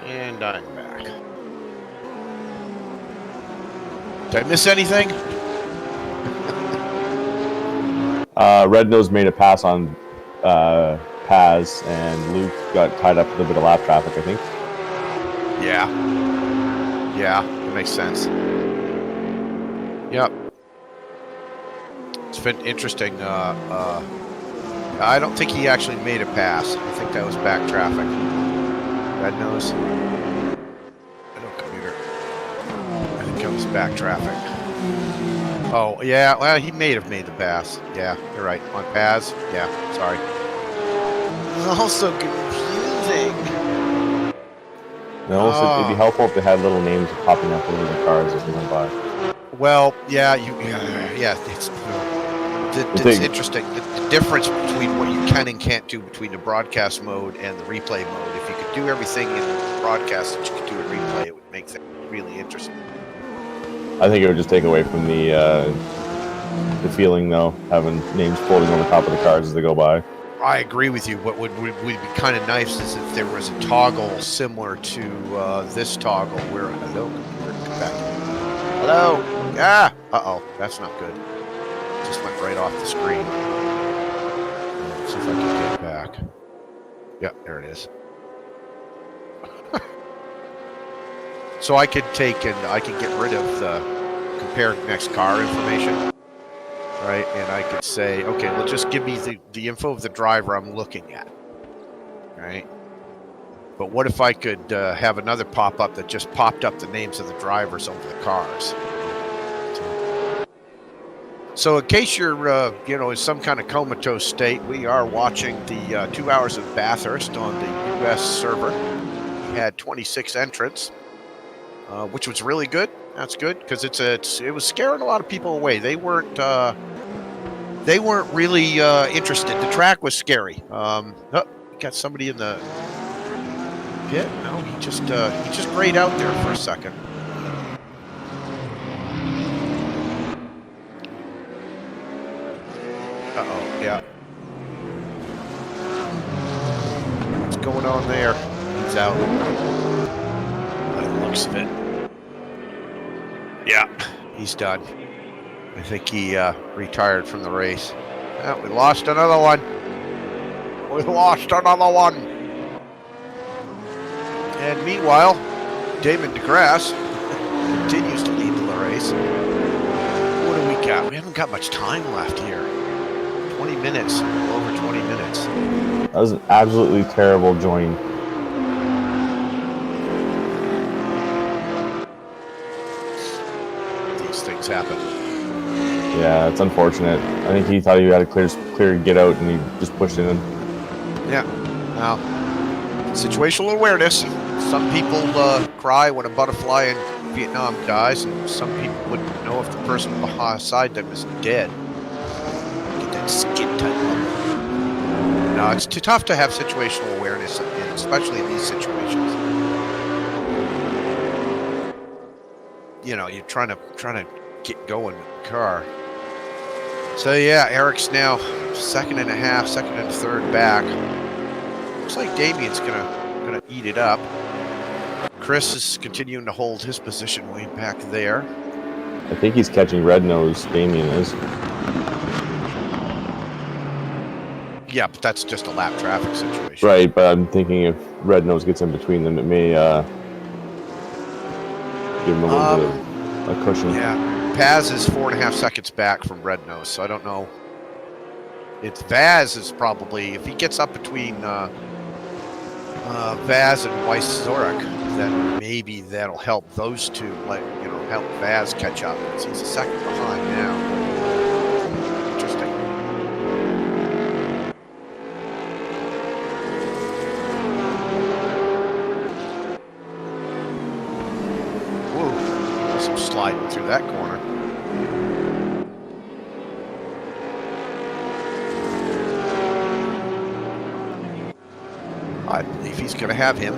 And I'm back. Did I miss anything? Red Nose made a pass on Paz, and Luke got tied up with a bit of lap traffic, I think. Yeah. Yeah, that makes sense. Yep. It's been interesting. I don't think he actually made a pass. I think that was back traffic. Red Nose. Hello, computer. I think that was back traffic. Oh, yeah. Well, he may have made the pass. Yeah, you're right. On Paz. Yeah, sorry. It's also confusing. And also, it'd be helpful if they had little names popping up over the cars as they went by. Well, yeah, it's interesting. The difference between what you can and can't do between the broadcast mode and the replay mode. If you could do everything in broadcast that you could do in replay, it would make things really interesting. I think it would just take away from the feeling, though, having names floating over top of the cars as they go by. I agree with you. What would be kind of nice is if there was a toggle similar to this toggle where hello, come back. Hello. Yeah. Uh-oh. That's not good. Just went right off the screen. Let's see if I can get it back. Yep, there it is. So I could take and I could get rid of the compare next car information. Right, and I could say, okay, well, just give me the info of the driver I'm looking at, right? But what if I could have another pop-up that just popped up the names of the drivers over the cars? So in case you're, in some kind of comatose state, we are watching the 2 hours of Bathurst on the US server. We had 26 entrants, which was really good. That's good because it was scaring a lot of people away. They weren't really interested. The track was scary. Got somebody in the pit. No, he just grayed out there for a second. Uh-oh, yeah. What's going on there? He's out. By the looks of it. Yeah, he's done. I think he retired from the race. Yeah, we lost another one. We lost another one. And meanwhile, Damon DeGrasse continues to lead the race. What do we got? We haven't got much time left here. 20 minutes, over 20 minutes. That was an absolutely terrible join. These things happen. Yeah, it's unfortunate. I think he thought he had a clear get out, and he just pushed it in. Yeah. Now, situational awareness. Some people cry when a butterfly in Vietnam dies, and some people wouldn't know if the person beside them is dead. Get that skin tight. No, it's too tough to have situational awareness, especially in these situations. You're trying to get going with the car. So yeah, Eric's now second and a half, second and third back. Looks like Damien's gonna eat it up. Chris is continuing to hold his position way back there. I think he's catching Red Nose, Damien is. Yeah, but that's just a lap traffic situation. Right, but I'm thinking if Red Nose gets in between them, it may give him a little bit of a cushion. Yeah, Paz is 4.5 seconds back from Red Nose, so I don't know. It's Vaz is probably, if he gets up between Vaz and Weiss Zorik, then maybe that'll help those two, help Vaz catch up, because he's a second behind now. Interesting. Whoa, some sliding through that corner. I believe he's going to have him.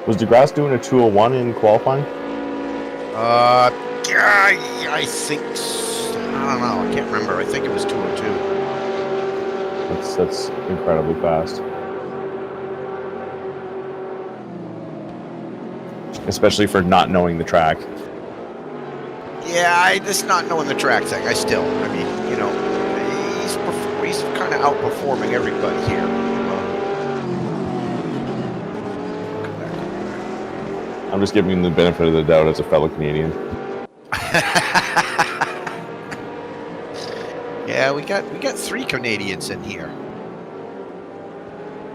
Was DeGrasse doing a 201 in qualifying? I think I don't know. I can't remember. I think it was 202. That's incredibly fast. Especially for not knowing the track. Yeah, just not knowing the track thing. I mean, you know, he's kind of outperforming everybody here. I'm just giving him the benefit of the doubt as a fellow Canadian. Yeah, we got 3 Canadians in here.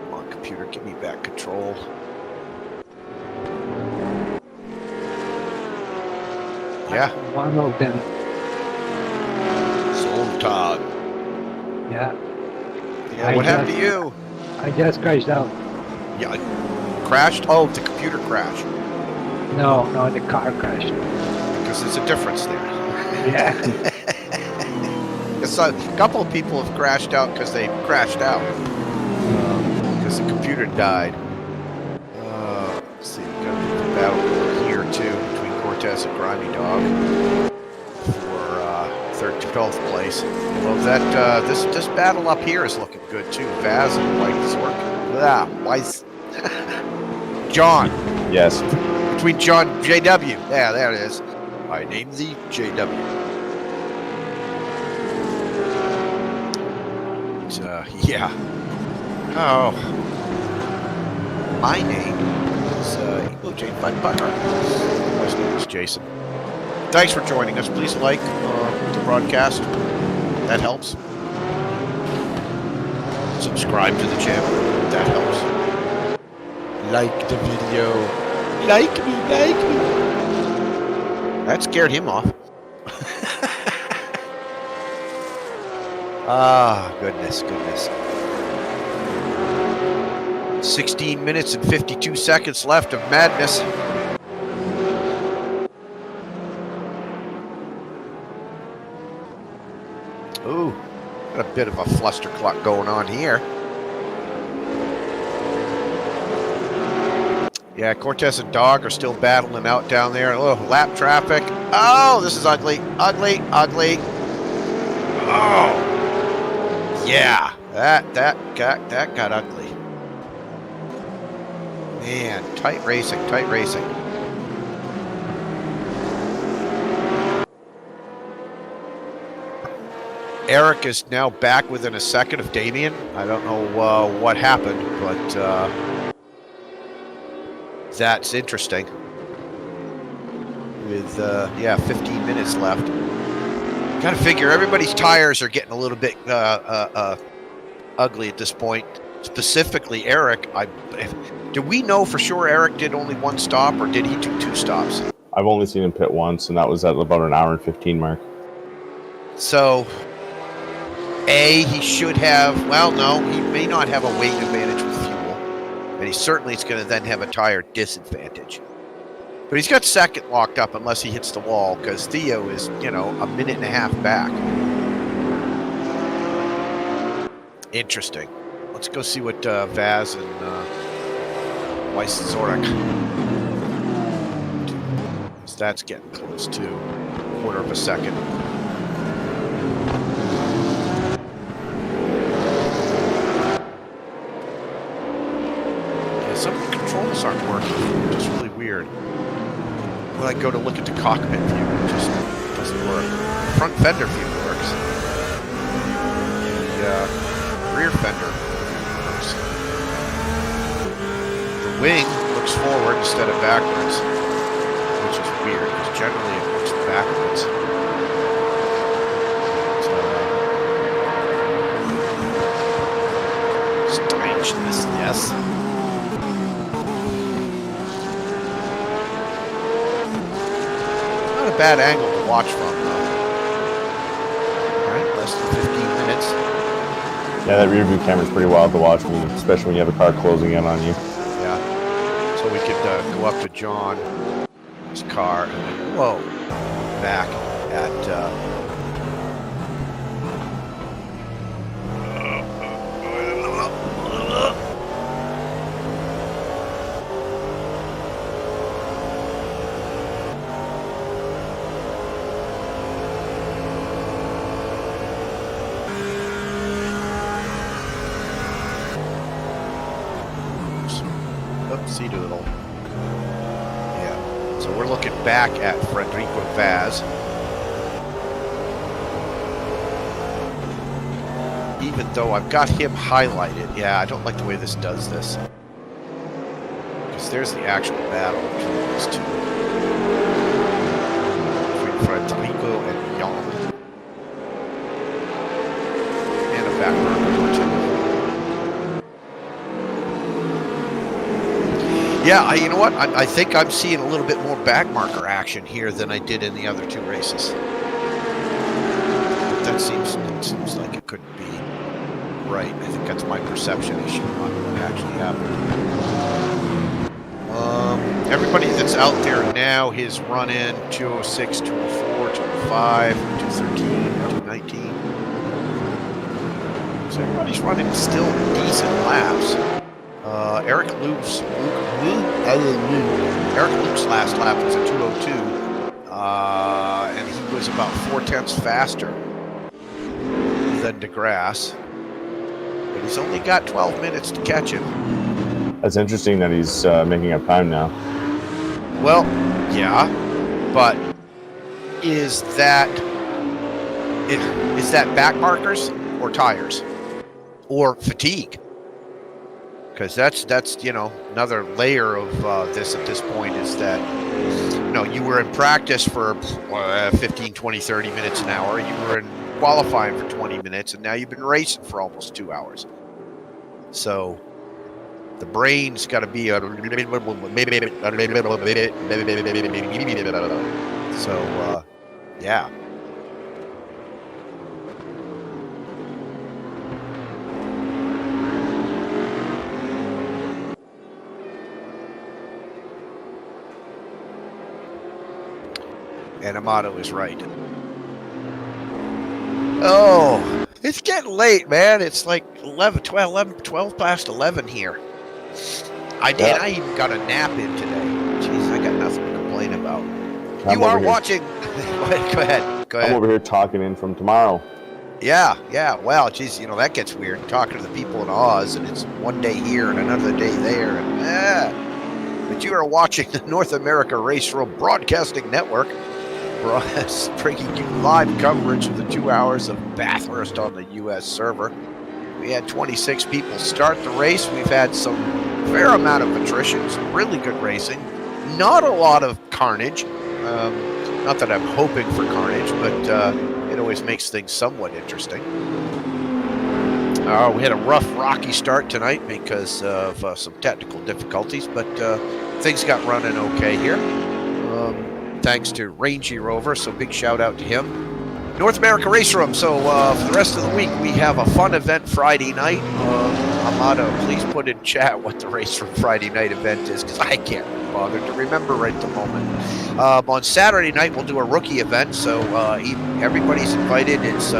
Come on, computer, give me back control. Yeah. One of them. Soltag. Yeah. Yeah. What happened to you? I just crashed out. Yeah. Crashed? Oh, the computer crashed. No, the car crashed. Because there's a difference there. Yeah. So a couple of people have crashed out because they crashed out. Because the computer died. Let's see, we've got a battle here too between Cortez and Grimy Dog for 3rd to 12th place. Well, that this battle up here is looking good too. Vaz and White Zork. Weiss. John. Yes. Between John and JW. Yeah, there it is. I named the JW. Yeah. Oh. My name is Eagle Jane Butter. My name is Jason. Thanks for joining us. Please like the broadcast. That helps. Subscribe to the channel. That helps. Like the video. Like me. That scared him off. Goodness. 16 minutes and 52 seconds left of madness. Ooh, got a bit of a fluster clock going on here. Yeah, Cortez and Dog are still battling out down there. Oh, lap traffic. Oh, this is ugly. Ugly. Oh, yeah, that got ugly. Man, tight racing. Eric is now back within a second of Damien. I don't know what happened, but that's interesting. With 15 minutes left. Kind of figure everybody's tires are getting a little bit ugly at this point. Specifically, Eric. Do we know for sure Eric did only 1 stop, or did he do 2 stops? I've only seen him pit once, and that was at about an hour and 15 mark. So, he should have. Well, no, he may not have a weight advantage with fuel, and he certainly is going to then have a tire disadvantage. But he's got second locked up unless he hits the wall, because Theo is, a minute and a half back. Interesting. Let's go see what Vaz and Weiss Zorak. That's getting close to 1/4 of a second. Yeah, some of the controls aren't working, which is really weird. When I go to look at the cockpit view, it just doesn't work. Front fender view works. The rear fender works. The wing looks forward instead of backwards, which is weird, because generally it looks backwards. Strangeness, yes. Not a bad angle to watch from, though. Alright, less than 15 minutes. Yeah, that rear view camera's pretty wild to watch, especially when you have a car closing in on you. Yeah. So we could go up to John's car and then, back at... Oopsie doodle. Yeah. So we're looking back at Frederico Vaz. Even though I've got him highlighted. Yeah, I don't like the way this does this. Because there's the actual battle between these two. Between Frederico and Jan. And a backburner or two. Yeah, you know what? I think I'm seeing a little bit more backmarker action here than I did in the other two races. But that seems like it couldn't be right. I think that's my perception issue, not what actually happened. Everybody that's out there now is running 206, 204, 205, 213, 219. So everybody's running still decent laps. Eric Luke's last lap was a 202, and he was about 4/10 faster than DeGrasse. But he's only got 12 minutes to catch him. That's interesting that he's making up time now. Well, yeah, but is that back markers or tires or fatigue? Because that's another layer of this at this point is that you were in practice for 15, 20, 30 minutes an hour. You were in qualifying for 20 minutes, and now you've been racing for almost 2 hours. So the brain's got to be so yeah. And Amato is right. Oh, it's getting late, man. It's like 12 past 11 here. I even got a nap in today. Jeez, I got nothing to complain about. You are watching. Go ahead. I'm over here talking in from tomorrow. Yeah. Well, geez, that gets weird. Talking to the people in Oz, and it's one day here and another day there. But you are watching the North America RaceRoom Broadcasting Network. Bringing you live coverage of the 2 hours of Bathurst on the U.S. server. We had 26 people start the race. We've had some fair amount of attrition, some really good racing. Not a lot of carnage. Not that I'm hoping for carnage, but it always makes things somewhat interesting. We had a rough, rocky start tonight because of some technical difficulties, but things got running okay here. Thanks to Rangy Rover, so big shout out to him. North America RaceRoom. So for the rest of the week, we have a fun event Friday night. Amato, please put in chat what the RaceRoom Friday night event is, because I can't bother to remember right the moment. On Saturday night, we'll do a rookie event, so everybody's invited. It's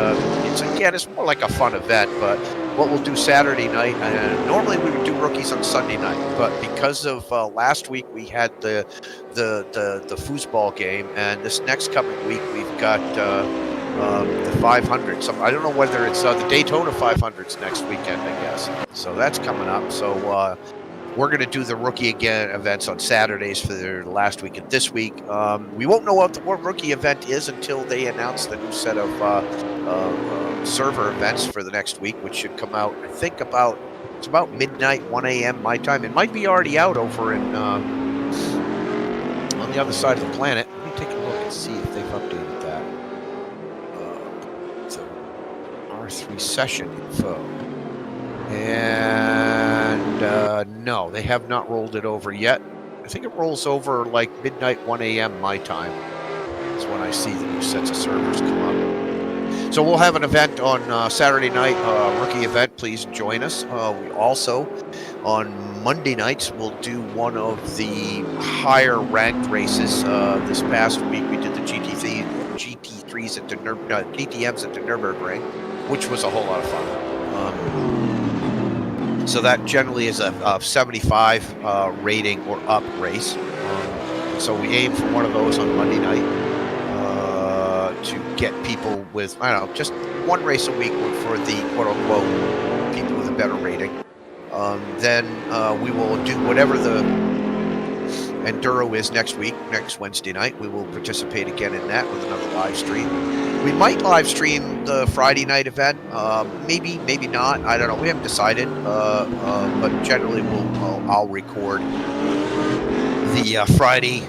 more like a fun event, but what we'll do Saturday night, normally we would do rookies on Sunday night, but because of last week we had the foosball game, and this next coming week we've got the 500. So I don't know whether it's the Daytona 500s next weekend, I guess. So that's coming up. So we're going to do the rookie events on Saturdays for the last week of this week. We won't know what the rookie event is until they announce the new set of server events for the next week, which should come out, I think, it's about midnight, 1 a.m. my time. It might be already out over in on the other side of the planet. Let me take a look and see if they've updated that. So R3 session info. And no, they have not rolled it over yet. I think it rolls over like midnight, 1 a.m. my time. That's when I see the new sets of servers come up. So we'll have an event on Saturday night, rookie event. Please join us. We also, on Monday nights, we'll do one of the higher ranked races. This past week, we did the GT3s at the GTMs at the Nürburgring, which was a whole lot of fun. So that generally is a 75 rating or up race. So we aim for one of those on Monday night. To get people with, I don't know, just one race a week for the quote-unquote people with a better rating. Then we will do whatever the Enduro is next week, next Wednesday night. We will participate again in that with another live stream. We might live stream the Friday night event. Maybe, maybe not. I don't know. We haven't decided. But generally, I'll record the Friday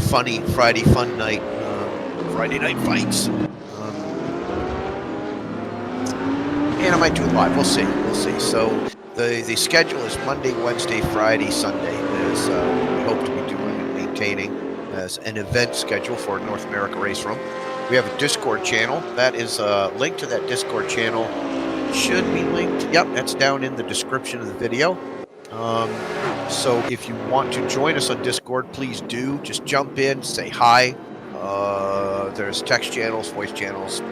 Friday fun night, Friday night fights. And I might do it live. We'll see. We'll see. So the schedule is Monday, Wednesday, Friday, Sunday. As we hope to be doing and maintaining as an event schedule for North America RaceRoom. We have a Discord channel. That is a link to that Discord channel. Should be linked. Yep, that's down in the description of the video. So if you want to join us on Discord, please do. Just jump in, say hi. There's text channels, voice channels.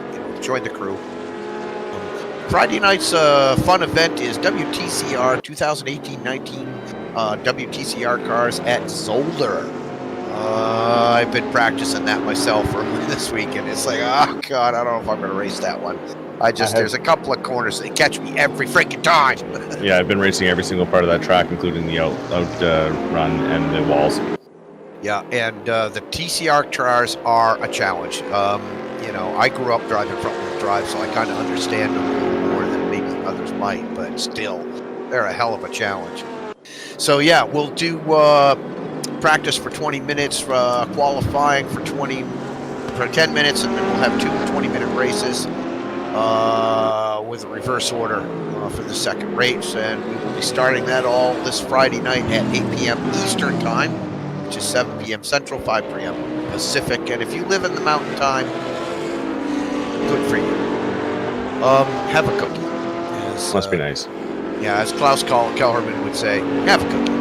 Join the crew. Friday night's fun event is WTCR 2018-19 WTCR cars at Zolder. I've been practicing that myself early this week, and it's like, oh god, I don't know if I'm going to race that one. There's a couple of corners that catch me every freaking time. Yeah, I've been racing every single part of that track, including the out run and the walls. Yeah, and the TCR cars are a challenge. I grew up driving front-wheel drive, so I kind of understand them a little more than maybe others might, but still, they're a hell of a challenge. So yeah, we'll do practice for 20 minutes, qualifying for 10 minutes, and then we'll have 2 20-minute races with a reverse order for the second race, and we will be starting that all this Friday night at 8 p.m. Eastern Time, which is 7 p.m. Central, 5 p.m. Pacific, and if you live in the Mountain Time, good for you. Have a cookie. Must be nice. Yeah, as Klaus Kellerman would say, have a cookie.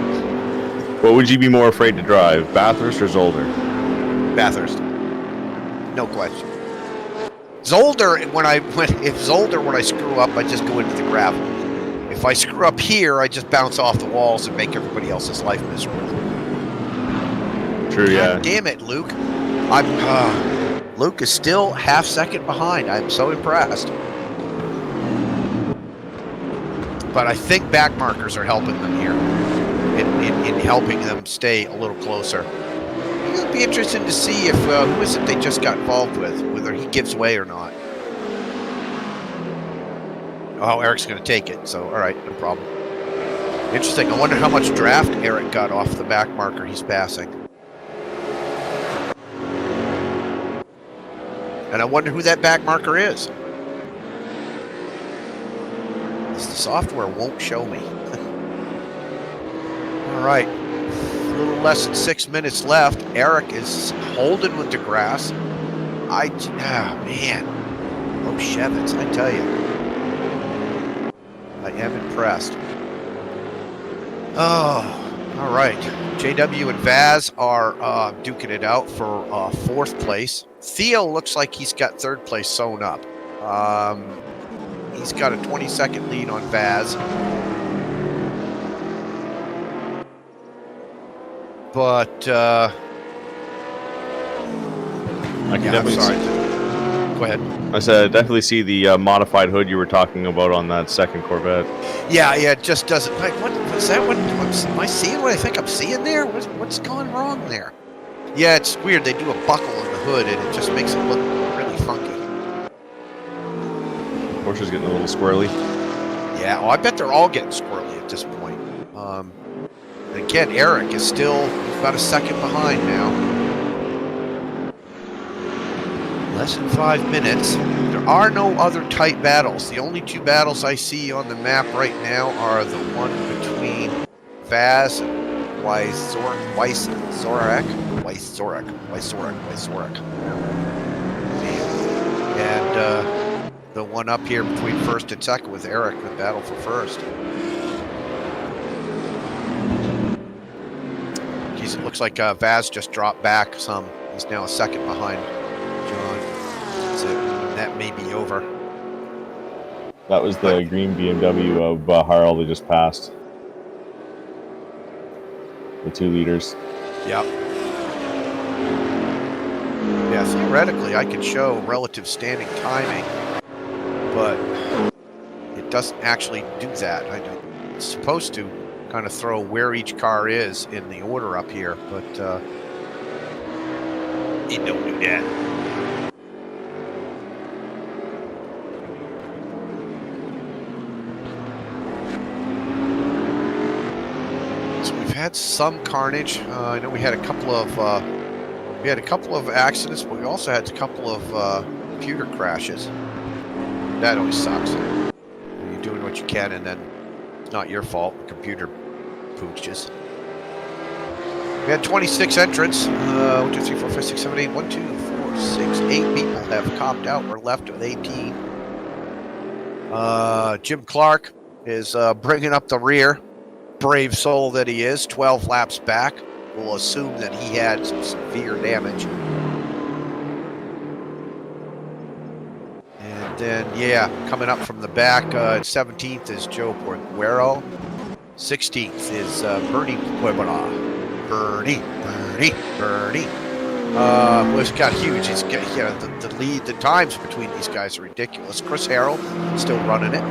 What would you be more afraid to drive, Bathurst or Zolder? Bathurst. No question. Zolder, when I screw up, I just go into the gravel. If I screw up here, I just bounce off the walls and make everybody else's life miserable. True, yeah. God damn it, Luke. Luke is still half second behind. I'm so impressed. But I think back markers are helping them here. In helping them stay a little closer. It'll be interesting to see if who is it they just got involved with, whether he gives way or not. Oh, Eric's going to take it, so all right, no problem. Interesting. I wonder how much draft Eric got off the back marker he's passing. And I wonder who that back marker is. The software won't show me. All right, a little less than 6 minutes left. Eric is holding with DeGrasse. Man. Oh, Shevitz, I tell you. I am impressed. Oh, all right. JW and Vaz are duking it out for 4th place. Theo looks like he's got 3rd place sewn up. He's got a 20-second lead on Vaz. But I can definitely sorry. Go ahead. I said I definitely see the modified hood you were talking about on that second Corvette. Yeah, it just doesn't. Like, what's that? Am I seeing what I think I'm seeing there? What's going wrong there? Yeah, it's weird. They do a buckle in the hood, and it just makes it look really funky. Porsche's getting a little squirrely. Yeah, well, I bet they're all getting squirrely at this point. And again, Eric is still about a second behind now. Less than 5 minutes. There are no other tight battles. The only 2 battles I see on the map right now are the one between Vaz and Wysorek. And the one up here between 1st and 2nd with Eric, the battle for 1st. It looks like Vaz just dropped back some. He's now a second behind John. So that may be over. That was the green BMW of Harl they just passed. The 2 liters. Yep. Yeah, theoretically, I could show relative standing timing, but it doesn't actually do that. I It's supposed to kind of throw where each car is in the order up here, but it don't do that. So we've had some carnage. I know we had a couple of accidents, but we also had a couple of computer crashes. That always sucks. You're doing what you can, and then it's not your fault. The computer pooches. We had 26 entrants. 1, 2, 3, 4, 5, 6, 7, 8. 1, 2, 4, 6, 8 people have copped out. We're left with 18. Jim Clark is bringing up the rear. Brave soul that he is. 12 laps back. We'll assume that he had some severe damage. And then, yeah, coming up from the back, 17th is Joe Porguero. 16th is Bernie Puebla. Bernie. Was got huge. He's got, the lead. The times between these guys are ridiculous. Chris Harrell still running it.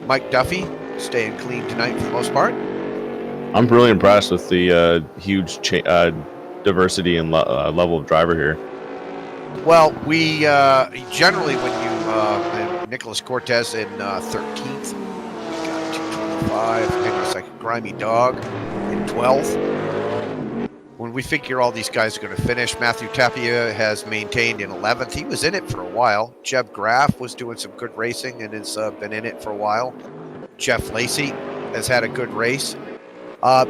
Mike Duffy staying clean tonight for the most part. I'm really impressed with the huge diversity and level of driver here. Well, we generally, when you Nicholas Cortez in 13th, we got 225. Hang on a second, Grimy Dog in 12th. When we figure all these guys are going to finish, Matthew Tapia has maintained in 11th. He was in it for a while. Jeb Graff was doing some good racing and has been in it for a while. Jeff Lacey has had a good race.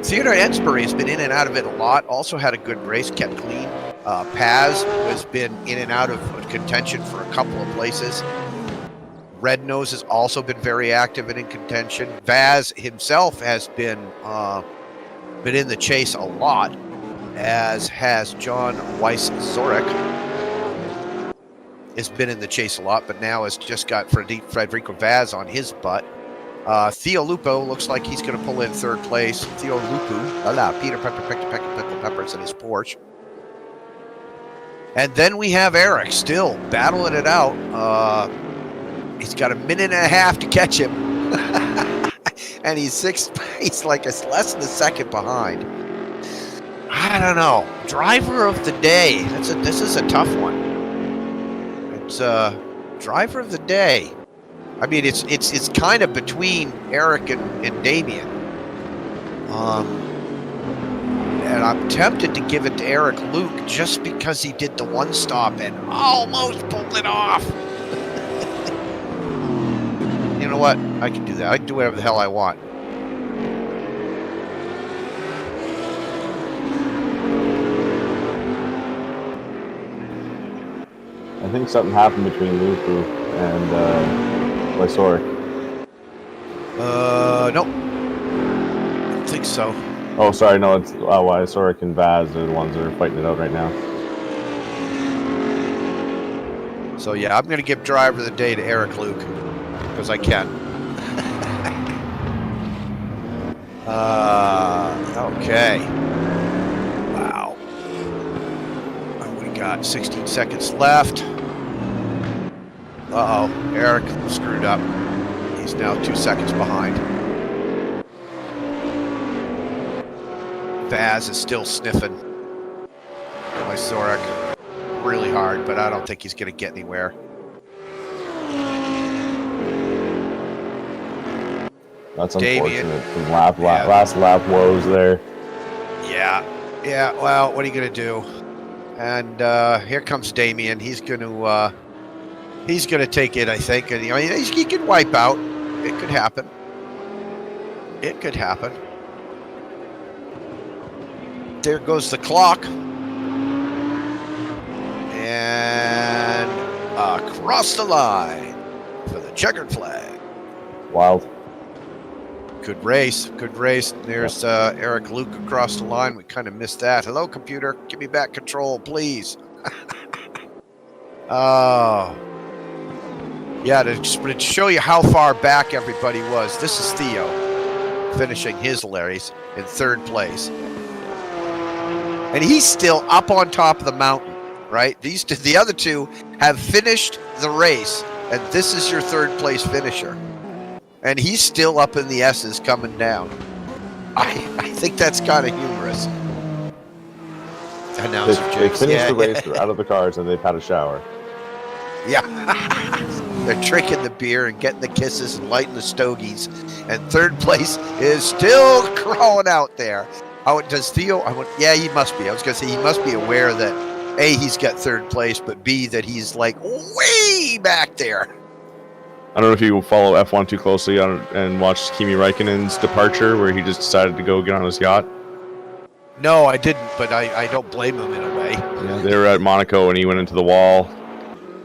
Theodore Ensbury has been in and out of it a lot. Also had a good race, kept clean. Paz has been in and out of contention for a couple of places. Red Nose has also been very active and in contention. Vaz himself has been in the chase a lot, as has John Weiss-Zorek. Has been in the chase a lot, but now has just got Federico Vaz on his butt. Theo Lupo looks like he's going to pull in third place. Theo Lupo, Peter Pepper's in his Porsche. And then we have Eric still battling it out. He's got a minute and a half to catch him. And he's like less than a second behind. I don't know. Driver of the day. This is a tough one. It's driver of the day. I mean, it's kind of between Eric and Damien. And I'm tempted to give it to Eric Luke just because he did the one stop and almost pulled it off. You know what? I can do that. I can do whatever the hell I want. I think something happened between Lupu and Lysoric. Nope. I don't think so. Oh, sorry, no, it's Lysoric and Vaz are the ones that are fighting it out right now. So yeah, I'm going to give driver of the day to Eric Luke because I can. Okay. Wow. We got 16 seconds left. Uh-oh, Eric screwed up. He's now 2 seconds behind. Vaz is still sniffing Lysoric really hard, but I don't think he's going to get anywhere. That's Damien. unfortunate. Some last lap woes there. Yeah. Well, what are you going to do? And here comes Damien. He's going to take it, I think. And he can wipe out. It could happen. There goes the clock. And across the line for the checkered flag. Wild. Good race. There's Eric Luke across the line. We kind of missed that. Hello, computer. Give me back control, please. Oh. Yeah, to show you how far back everybody was, this is Theo finishing his race in third place. And he's still up on top of the mountain, right? The other two have finished the race, and this is your third place finisher. and he's still up in the S's coming down. I think that's kind of humorous. Announcer They Jakes. finished the race, they're out of the cars, and they've had a shower. Yeah. They're drinking the beer and getting the kisses and lighting the stogies. And third place is still crawling out there. Oh, does Theo? Yeah, he must be. I was going to say he must be aware that A, he's got third place, but B, that he's like way back there. I don't know if you follow F1 too closely and watch Kimi Räikkönen's departure, where he just decided to go get on his yacht. No, I didn't, but I don't blame him in a way. Yeah, they were at Monaco, and he went into the wall,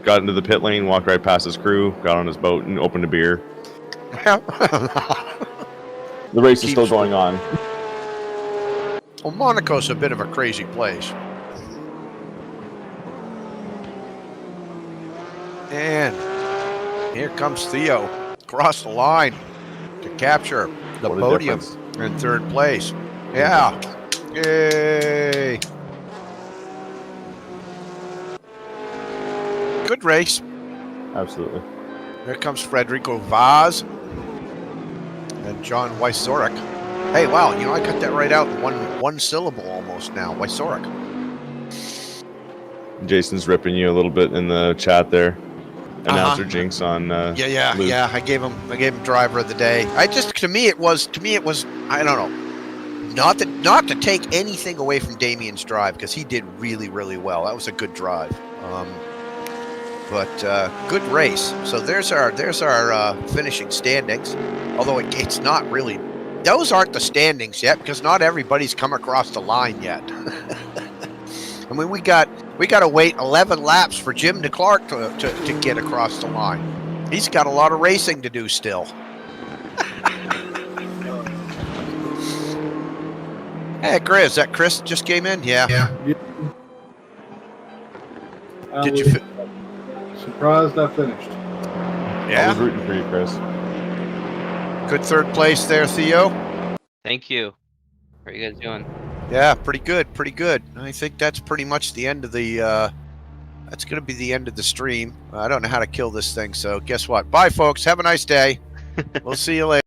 got into the pit lane, walked right past his crew, got on his boat, and opened a beer. The race is still going on. Well, Monaco's a bit of a crazy place. And here comes Theo across the line to capture the What a podium difference. in third place. Yeah. Yay. Good race. Absolutely. Here comes Federico Vaz and John Wysorek. Hey, wow, you know, I got that right out in one syllable almost now. Wysorek. Jason's ripping you a little bit in the chat there. Announcer Jinx on Luke. Yeah. I gave him driver of the day. To me it was I don't know. Not to take anything away from Damien's drive, because he did really, really well. That was a good drive. But good race. So there's our finishing standings. Although it's not really. Those aren't the standings yet, because not everybody's come across the line yet. I mean, we got to wait 11 laps for Jim DeClark to get across the line. He's got a lot of racing to do still. Hey, Chris, that Chris just came in? Yeah. Did you? Surprised I finished. I was rooting for you, Chris. Good third place there, Theo. Thank you. How are you guys doing? Yeah, pretty good. I think that's pretty much the end of the. That's going to be the end of the stream. I don't know how to kill this thing, so guess what? Bye, folks. Have a nice day. We'll see you later.